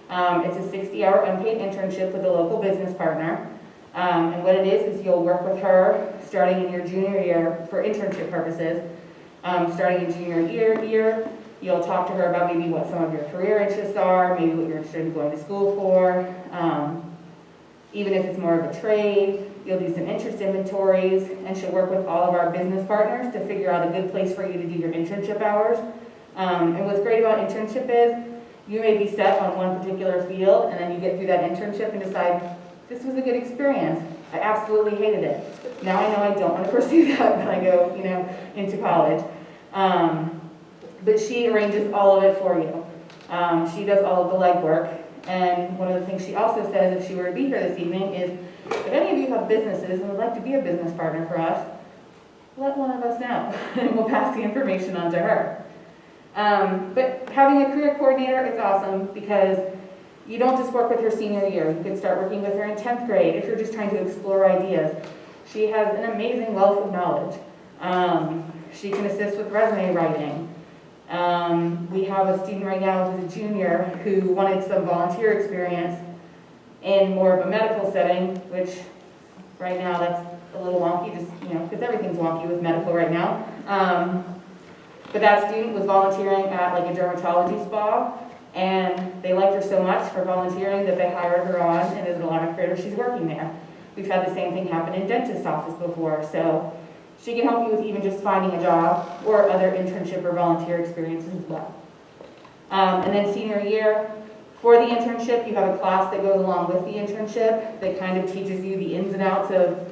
It's a 60-hour unpaid internship with a local business partner. And what it is you'll work with her starting in your junior year for internship purposes. Starting in junior year, you'll talk to her about maybe what some of your career interests are, maybe what you're interested in going to school for. Even if it's more of a trade, you'll do some interest inventories, and she'll work with all of our business partners to figure out a good place for you to do your internship hours. And what's great about internship is, you may be set on one particular field, and then you get through that internship and decide, this was a good experience. I absolutely hated it. Now I know I don't want to pursue that when I go, you know, into college. But she arranges all of it for you. She does all of the legwork. And one of the things she also says, if she were to be here this evening, is if any of you have businesses and would like to be a business partner for us, let one of us know, and we'll pass the information on to her. But having a career coordinator is awesome because you don't just work with her senior year. You can start working with her in 10th grade if you're just trying to explore ideas. She has an amazing wealth of knowledge. She can assist with resume writing. We have a student right now who's a junior who wanted some volunteer experience in more of a medical setting, which right now that's a little wonky, just, you know, because everything's wonky with medical right now. But that student was volunteering at like a dermatology spa, and they liked her so much for volunteering that they hired her on, and as an elective grader, she's working there. We've had the same thing happen in dentist's office before, so she can help you with even just finding a job or other internship or volunteer experiences as well. And then senior year, for the internship, you have a class that goes along with the internship that kind of teaches you the ins and outs of,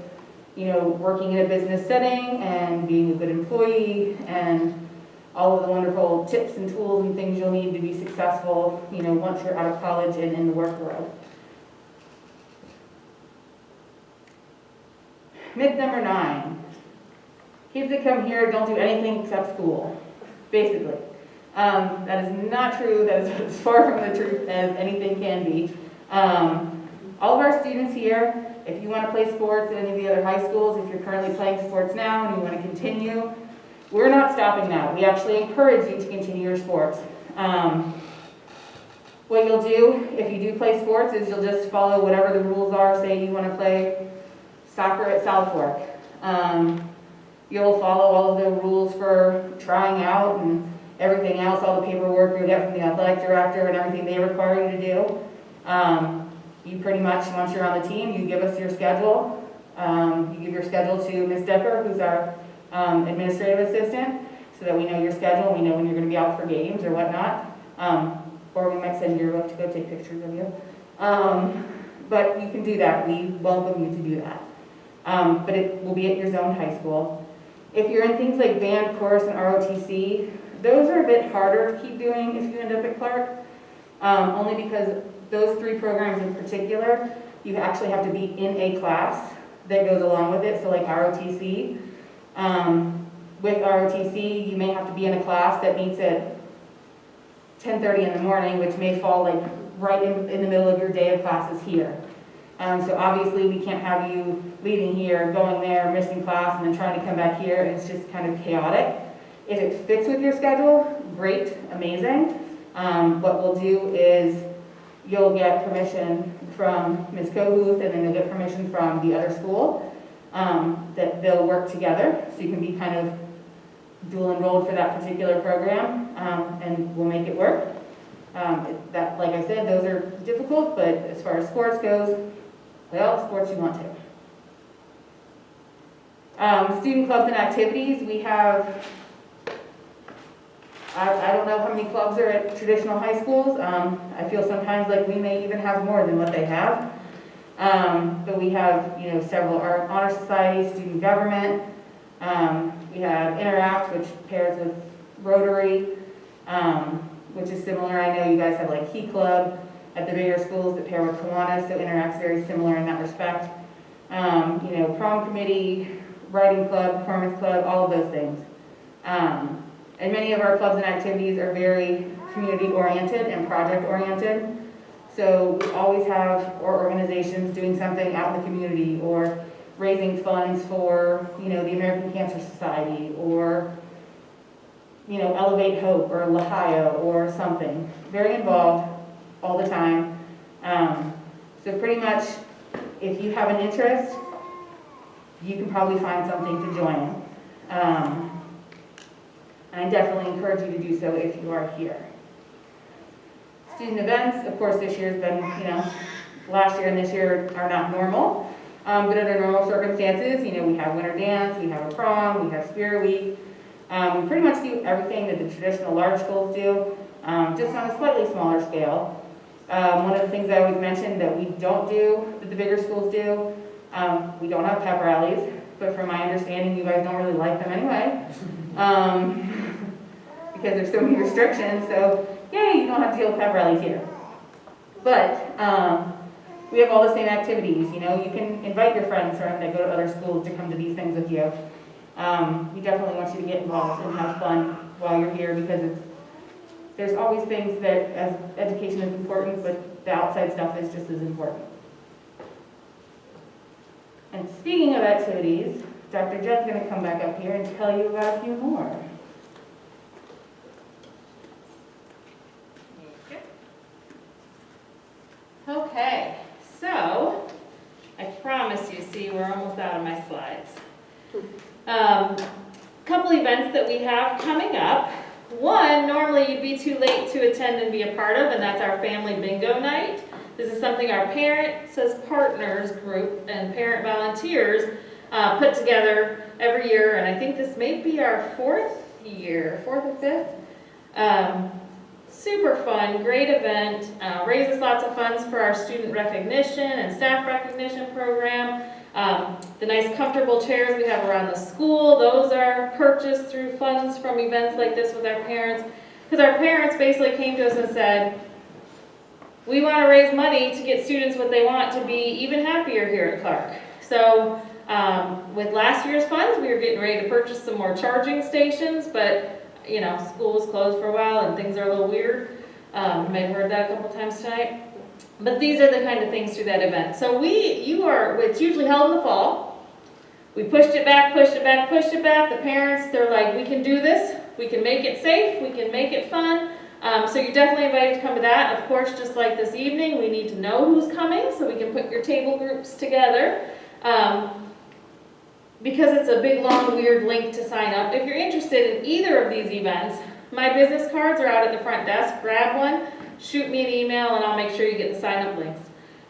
you know, working in a business setting and being a good employee and all of the wonderful tips and tools and things you'll need to be successful, you know, once you're out of college and in the work world. Myth number 9. Kids that come here don't do anything except school, basically. That is not true. That is as far from the truth as anything can be. All of our students here, if you want to play sports at any of the other high schools, if you're currently playing sports now and you want to continue, we're not stopping that. We actually encourage you to continue your sports. What you'll do if you do play sports is you'll just follow whatever the rules are. Say you want to play soccer at South Fork. You'll follow all of the rules for trying out and everything else, all the paperwork you'll get from the athletic director and everything they require you to do. You pretty much, once you're on the team, you give us your schedule. You give your schedule to Ms. Decker, who's our administrative assistant, so that we know your schedule, we know when you're gonna be out for games or whatnot. Or we might send Yearbook to go take pictures of you. But you can do that, we welcome you to do that. But it will be at your zone high school. If you're in things like band, chorus, and ROTC, those are a bit harder to keep doing if you end up at Clark. Only because those 3 programs in particular, you actually have to be in a class that goes along with it, so like ROTC. With ROTC, you may have to be in a class that meets at 10:30 in the morning, which may fall like right in the middle of your day of classes here. So obviously we can't have you leaving here, going there, missing class, and then trying to come back here. It's just kind of chaotic. If it fits with your schedule, great, amazing. What we'll do is you'll get permission from Ms. Kohuth, and then you'll get permission from the other school, that they'll work together, so you can be kind of dual enrolled for that particular program, and we'll make it work. That, like I said, those are difficult, but as far as sports goes, well, sports you want to. Student clubs and activities, we have, I don't know how many clubs are at traditional high schools. I feel sometimes like we may even have more than what they have. But we have, several honor societies, student government. We have Interact, which pairs with Rotary, which is similar. I know you guys have like Key Club at the bigger schools that pair with Kiwanis, so Interact's very similar in that respect. Prom committee, writing club, performance club, all of those things. And many of our clubs and activities are very community-oriented and project-oriented. So we always have our organizations doing something out in the community, or raising funds for, the American Cancer Society, or, Elevate Hope, or Lahio, or something. Very involved all the time. So pretty much, if you have an interest, you can probably find something to join. And I definitely encourage you to do so if you are here. Student events, of course, this year's been, last year and this year are not normal. But under normal circumstances, we have winter dance, we have a prom, we have Spirit Week. We pretty much do everything that the traditional large schools do, just on a slightly smaller scale. One of the things I always mention that we don't do, that the bigger schools do, we don't have pep rallies, but from my understanding, you guys don't really like them anyway. Because there's so many restrictions, so yay, you don't have to deal with pep rallies here. But we have all the same activities, you can invite your friends that go to other schools to come to these things with you. We definitely want you to get involved and have fun while you're here, because there's always things that, as education is important, but the outside stuff is just as important. And speaking of activities, Dr. Jed's going to come back up here and tell you about a few more. Okay, so I promise you, see, we're almost out of my slides. Couple events that we have coming up. One, normally you'd be too late to attend and be a part of, and that's our family bingo night. This is something our Parents as Partners group and parent volunteers put together every year, and I think this may be our fourth or fifth. Super fun, great event, raises lots of funds for our student recognition and staff recognition program. The nice comfortable chairs we have around the school, those are purchased through funds from events like this with our parents. Because our parents basically came to us and said, we want to raise money to get students what they want to be even happier here at Clark. So with last year's funds, we were getting ready to purchase some more charging stations, but school was closed for a while and things are a little weird. You may have heard that a couple times tonight. But these are the kind of things through that event. So it's usually held in the fall. We pushed it back. The parents, they're like, we can do this. We can make it safe. We can make it fun. So you're definitely invited to come to that. Of course, just like this evening, we need to know who's coming so we can put your table groups together. Because it's a big, long, weird link to sign up. If you're interested in either of these events, my business cards are out at the front desk. Grab one, shoot me an email, and I'll make sure you get the sign-up links.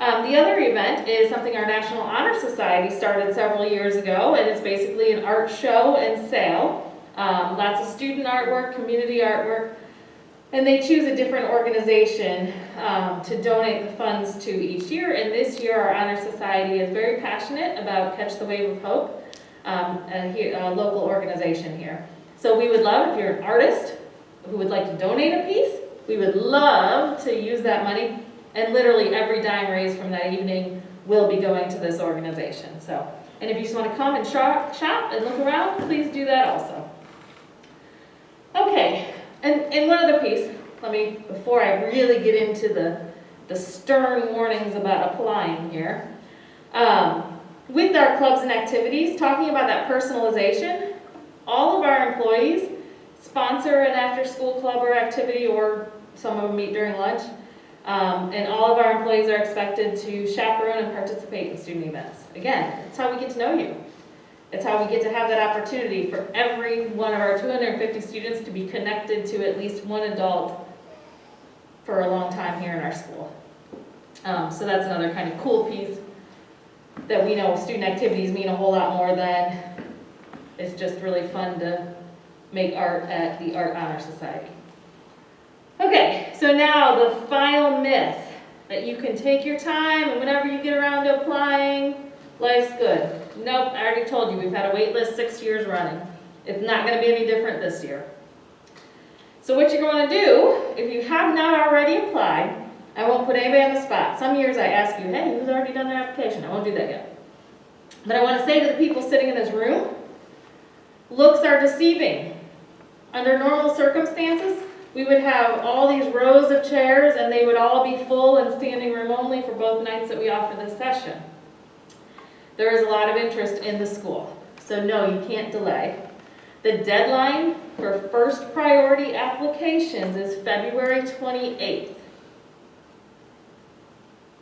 The other event is something our National Honor Society started several years ago, and it's basically an art show and sale. Lots of student artwork, community artwork, and they choose a different organization to donate the funds to each year. And this year, our Honor Society is very passionate about Catch the Wave of Hope, a local organization here. So we would love, if you're an artist who would like to donate a piece, we would love to use that money. And literally every dime raised from that evening will be going to this organization. So, and if you just want to come and shop and look around, please do that also. Okay, and one other piece, before I really get into the stern warnings about applying here. With our clubs and activities, talking about that personalization, all of our employees sponsor an after-school club or activity, or some of them meet during lunch. And all of our employees are expected to chaperone and participate in student events. Again, it's how we get to know you. It's how we get to have that opportunity for every one of our 250 students to be connected to at least one adult for a long time here in our school. So that's another kind of cool piece that we know student activities mean a whole lot more than it's just really fun to make art at the Art Honor Society. Okay, so now the final myth, that you can take your time and whenever you get around to applying, life's good. Nope, I already told you, we've had a wait list 6 years running. It's not going to be any different this year. So what you're going to do, if you have not already applied, I won't put anybody on the spot. Some years I ask you, hey, who's already done their application? I won't do that yet. But I want to say to the people sitting in this room, looks are deceiving. Under normal circumstances, we would have all these rows of chairs and they would all be full and standing room only for both nights that we offer this session. There is a lot of interest in the school, so no, you can't delay. The deadline for first priority applications is February 28th.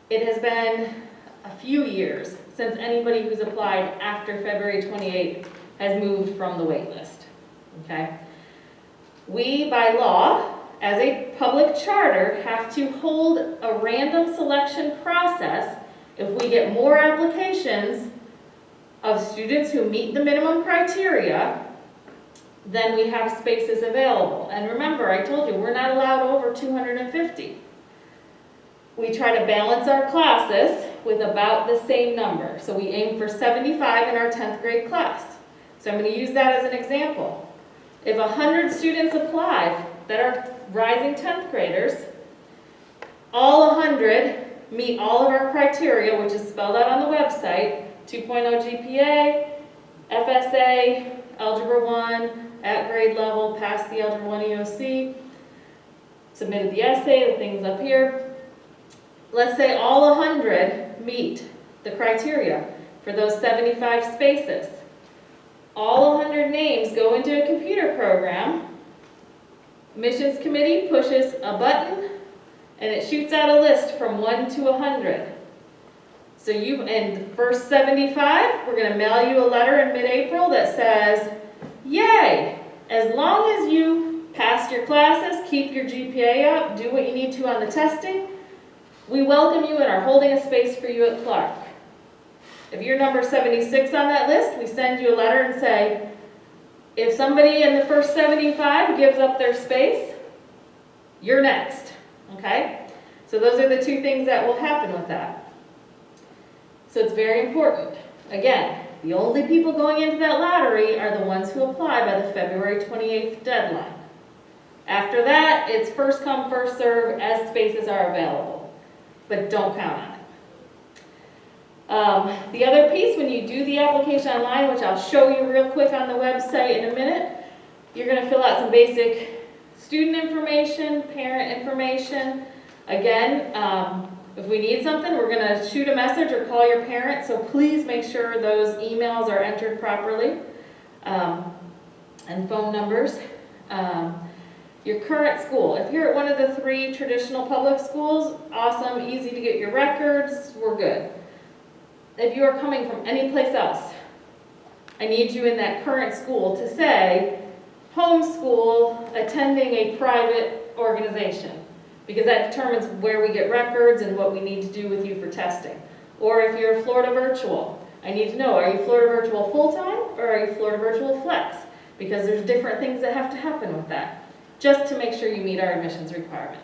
It has been a few years since anybody who's applied after February 28th has moved from the wait list, okay? We, by law, as a public charter, have to hold a random selection process if we get more applications of students who meet the minimum criteria then we have spaces available. And remember, I told you, we're not allowed over 250. We try to balance our classes with about the same number. So we aim for 75 in our 10th grade class. So I'm going to use that as an example. If 100 students apply that are rising 10th graders, all 100 meet all of our criteria, which is spelled out on the website: 2.0 GPA, FSA, Algebra 1, at grade level, passed the Algebra 1 EOC, submitted the essay, the things up here. Let's say all 100 meet the criteria for those 75 spaces. All 100 names go into a computer program. Admissions committee pushes a button and it shoots out a list from 1 to 100. So in the first 75, we're going to mail you a letter in mid-April that says, yay, as long as you pass your classes, keep your GPA up, do what you need to on the testing, we welcome you and are holding a space for you at Clark. If you're number 76 on that list, we send you a letter and say, if somebody in the first 75 gives up their space, you're next, okay? So those are the two things that will happen with that. So it's very important. Again, the only people going into that lottery are the ones who apply by the February 28th deadline. After that, it's first come, first serve as spaces are available. But don't count on it. The other piece, when you do the application online, which I'll show you real quick on the website in a minute, you're going to fill out some basic student information, parent information. Again, if we need something, we're going to shoot a message or call your parent, so please make sure those emails are entered properly, and phone numbers. Your current school. If you're at one of the 3 traditional public schools, awesome, easy to get your records, we're good. If you are coming from any place else, I need you in that current school to say, homeschool, attending a private organization. because that determines where we get records and what we need to do with you for testing. Or if you're Florida Virtual, I need to know, are you Florida Virtual full-time or are you Florida Virtual Flex? Because there's different things that have to happen with that, just to make sure you meet our admissions requirement.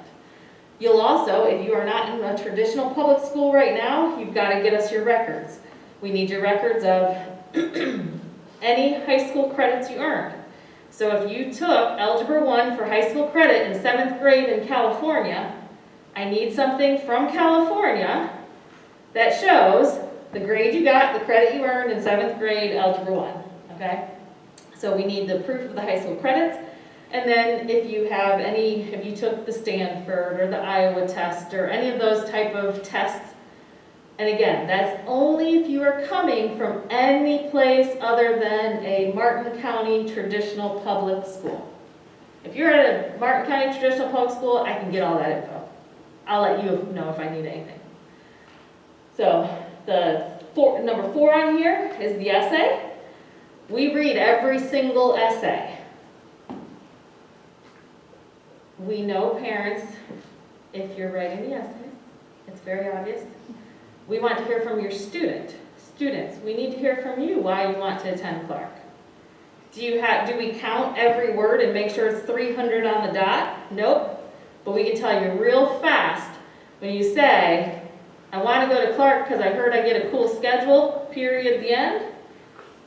You'll also, if you are not in a traditional public school right now, you've got to get us your records. We need your records of any high school credits you earned. So if you took Algebra 1 for high school credit in 7th grade in California, I need something from California that shows the grade you got, the credit you earned in 7th grade Algebra 1, okay? So we need the proof of the high school credits. And then if you have if you took the Stanford or the Iowa test or any of those type of tests, and again, that's only if you are coming from any place other than a Martin County traditional public school. If you're at a Martin County traditional public school, I can get all that info. I'll let you know if I need anything. So number 4 on here is the essay. We read every single essay. We know parents, if you're writing the essays, it's very obvious. We want to hear from your students. We need to hear from you why you want to attend Clark. Do we count every word and make sure it's 300 on the dot? Nope. But we can tell you real fast when you say, I want to go to Clark because I heard I get a cool schedule, period at the end.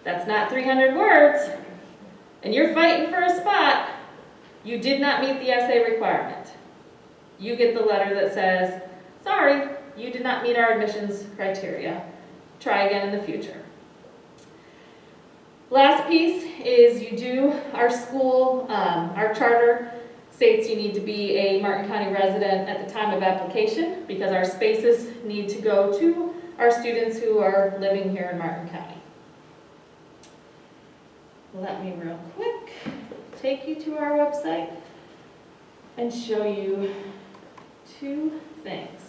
That's not 300 words. And you're fighting for a spot. You did not meet the essay requirement. You get the letter that says, sorry, you did not meet our admissions criteria. Try again in the future. Last piece is our school, our charter states you need to be a Martin County resident at the time of application because our spaces need to go to our students who are living here in Martin County. Let me real quick take you to our website and show you 2 things.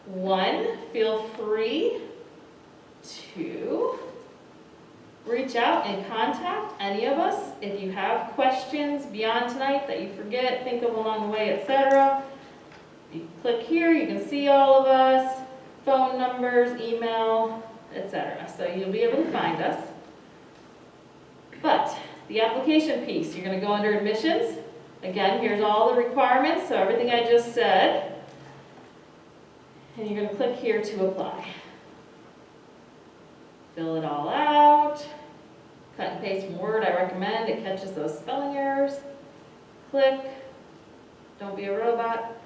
1, feel free to reach out and contact any of us if you have questions beyond tonight that you forget, think of along the way, etc. You click here, you can see all of us, phone numbers, email, etc. So you'll be able to find us. But the application piece, you're going to go under admissions. Again, here's all the requirements, so everything I just said. And you're going to click here to apply. Fill it all out. Cut and paste from Word, I recommend. It catches those spelling errors. Click. Don't be a robot.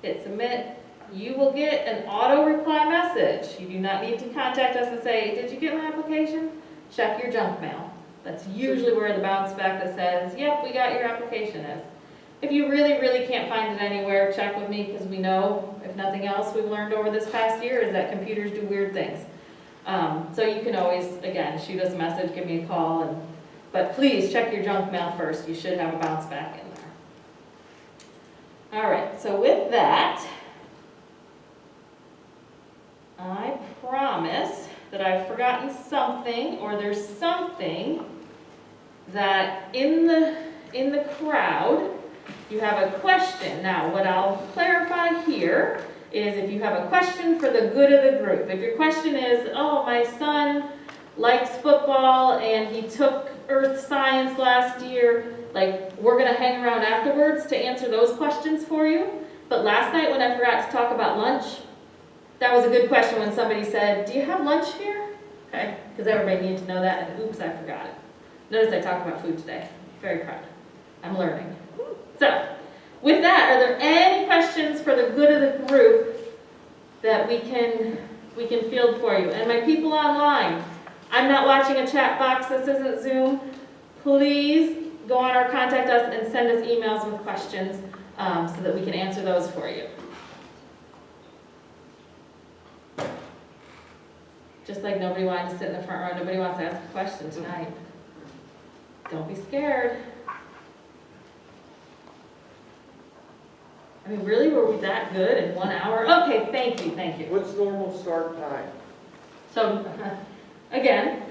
Hit submit. You will get an auto reply message. You do not need to contact us and say, did you get my application? Check your junk mail. That's usually where the bounce back that says, yep, we got your application is. If you really, really can't find it anywhere, check with me because we know, if nothing else we've learned over this past year is that computers do weird things. So you can always, again, shoot us a message, give me a call, but please check your junk mail first. You should have a bounce back in there. All right, so with that, I promise that I've forgotten something or there's something that in the crowd you have a question. Now what I'll clarify here is if you have a question for the good of the group. If your question is, oh, my son likes football and he took earth science last year, like we're gonna hang around afterwards to answer those questions for you. But last night when I forgot to talk about lunch, that was a good question when somebody said, do you have lunch here? Okay, because everybody needed to know that, and oops, I forgot it. Notice I talked about food today. Very proud. I'm learning. So, with that, are there any questions for the good of the group that we can field for you? And my people online, I'm not watching a chat box, this isn't Zoom. Please go on or contact us and send us emails with questions so that we can answer those for you. Just like nobody wanted to sit in the front row, nobody wants to ask a question tonight. Don't be scared. I mean, really, were we that good in 1 hour? Okay, thank you, thank you. What's normal start time? So, again,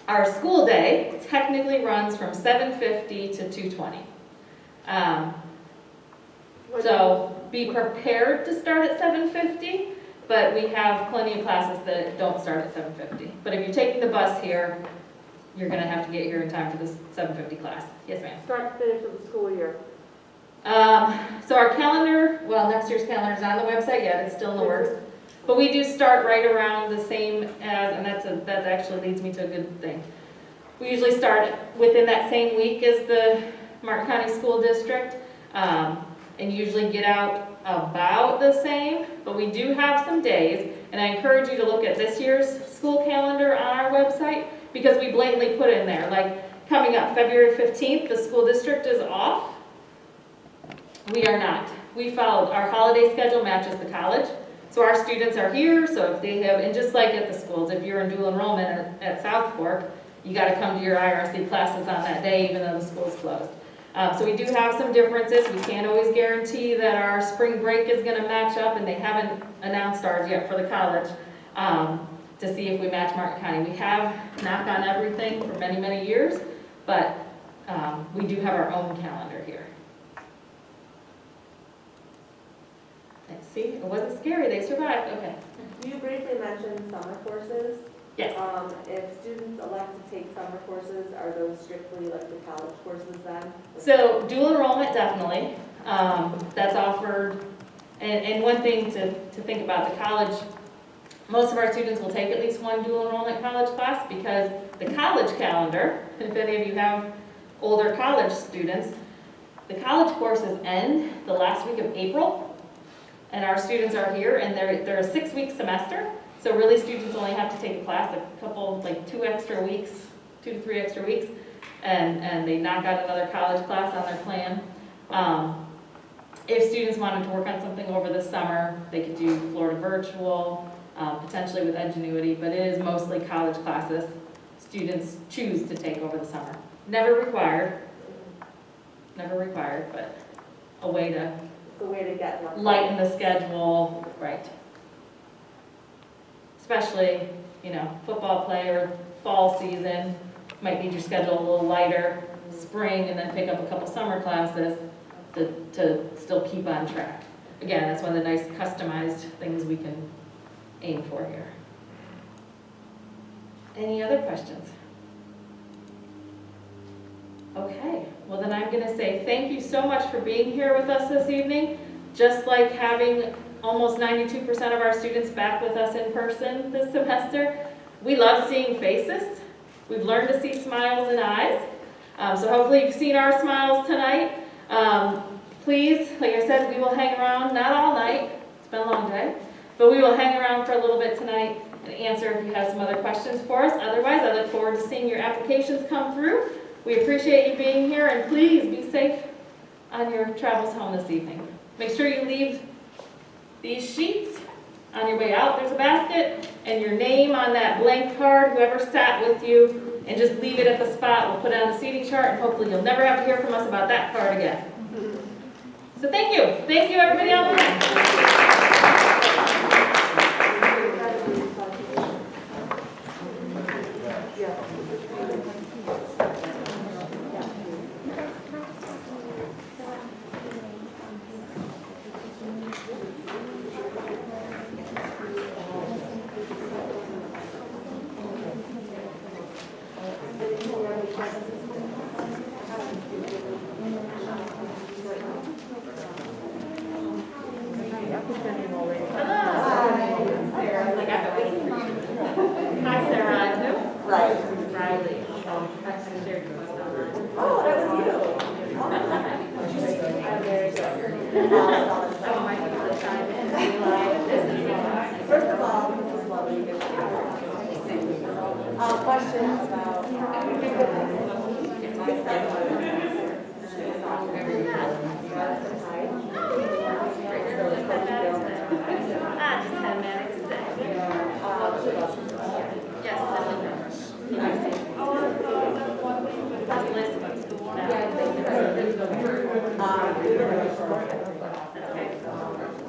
our school day technically runs from 7:50 to 2:20. So be prepared to start at 7:50, but we have plenty of classes that don't start at 7:50. But if you're taking the bus here, you're gonna have to get here in time for this 7:50 class. Yes, ma'am? Start to finish of the school year. So our calendar, well, next year's calendar is not on the website yet, it's still in the works. But we do start right around the same as, and that actually leads me to a good thing. We usually start within that same week as the Martin County School District, and usually get out about the same, but we do have some days, and I encourage you to look at this year's school calendar on our website, because we blatantly put in there, like, coming up February 15th, the school district is off. We are not. We followed, our holiday schedule matches the college, so our students are here, so if they have, and just like at the schools, if you're in dual enrollment at South Fork, you gotta come to your IRC classes on that day, even though the school's closed. So we do have some differences. We can't always guarantee that our spring break is gonna match up, and they haven't announced ours yet for the college, to see if we match Martin County. We have knock on everything for many, many years, but we do have our own calendar here. Let's see, it wasn't scary, they survived, okay. You briefly mentioned summer courses. Yes. If students elect to take summer courses, are those strictly like the college courses then? So dual enrollment, definitely. That's offered, and one thing to think about, the college, most of our students will take at least one dual enrollment college class, because the college calendar, if any of you have older college students, the college courses end the last week of April, and our students are here, and they're a 6-week semester. So really, students only have to take a class a couple, like 2 extra weeks, 2 to 3 extra weeks, and they knock out another college class on their plan. If students wanted to work on something over the summer, they could do Florida virtual, potentially with Edgenuity, but it is mostly college classes students choose to take over the summer. Never required, but a way to The way to get enough. lighten the schedule, right? Especially, you know, football player, fall season, might need your schedule a little lighter, spring, and then pick up a couple summer classes to still keep on track. Again, that's one of the nice customized things we can aim for here. Any other questions? Okay, well then I'm gonna say thank you so much for being here with us this evening. Just like having almost 92% of our students back with us in person this semester, we love seeing faces. We've learned to see smiles and eyes. So hopefully you've seen our smiles tonight. Please, like I said, we will hang around, not all night, it's been a long day, but we will hang around for a little bit tonight and answer if you have some other questions for us. Otherwise, I look forward to seeing your applications come through. We appreciate you being here, and please be safe on your travels home this evening. Make sure you leave these sheets on your way out. There's a basket and your name on that blank card, whoever sat with you, and just leave it at the spot. We'll put it on the seating chart, and hopefully you'll never have to hear from us about that card again. So thank you. Thank you, everybody online.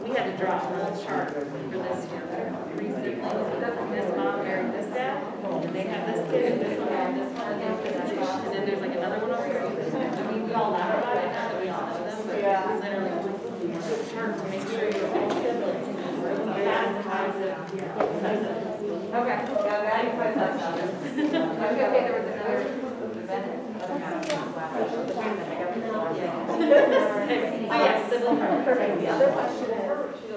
We had to draw a chart for this year. This mom married this dad, and they have this kid, and this one, and this one, and then there's like another one over here. We all laugh about it now that we all know them, but it's literally a chart to make Okay, yeah, that is my question. I was gonna say there was another event, other matter. Yes. Perfect. The other question is,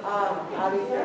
obviously,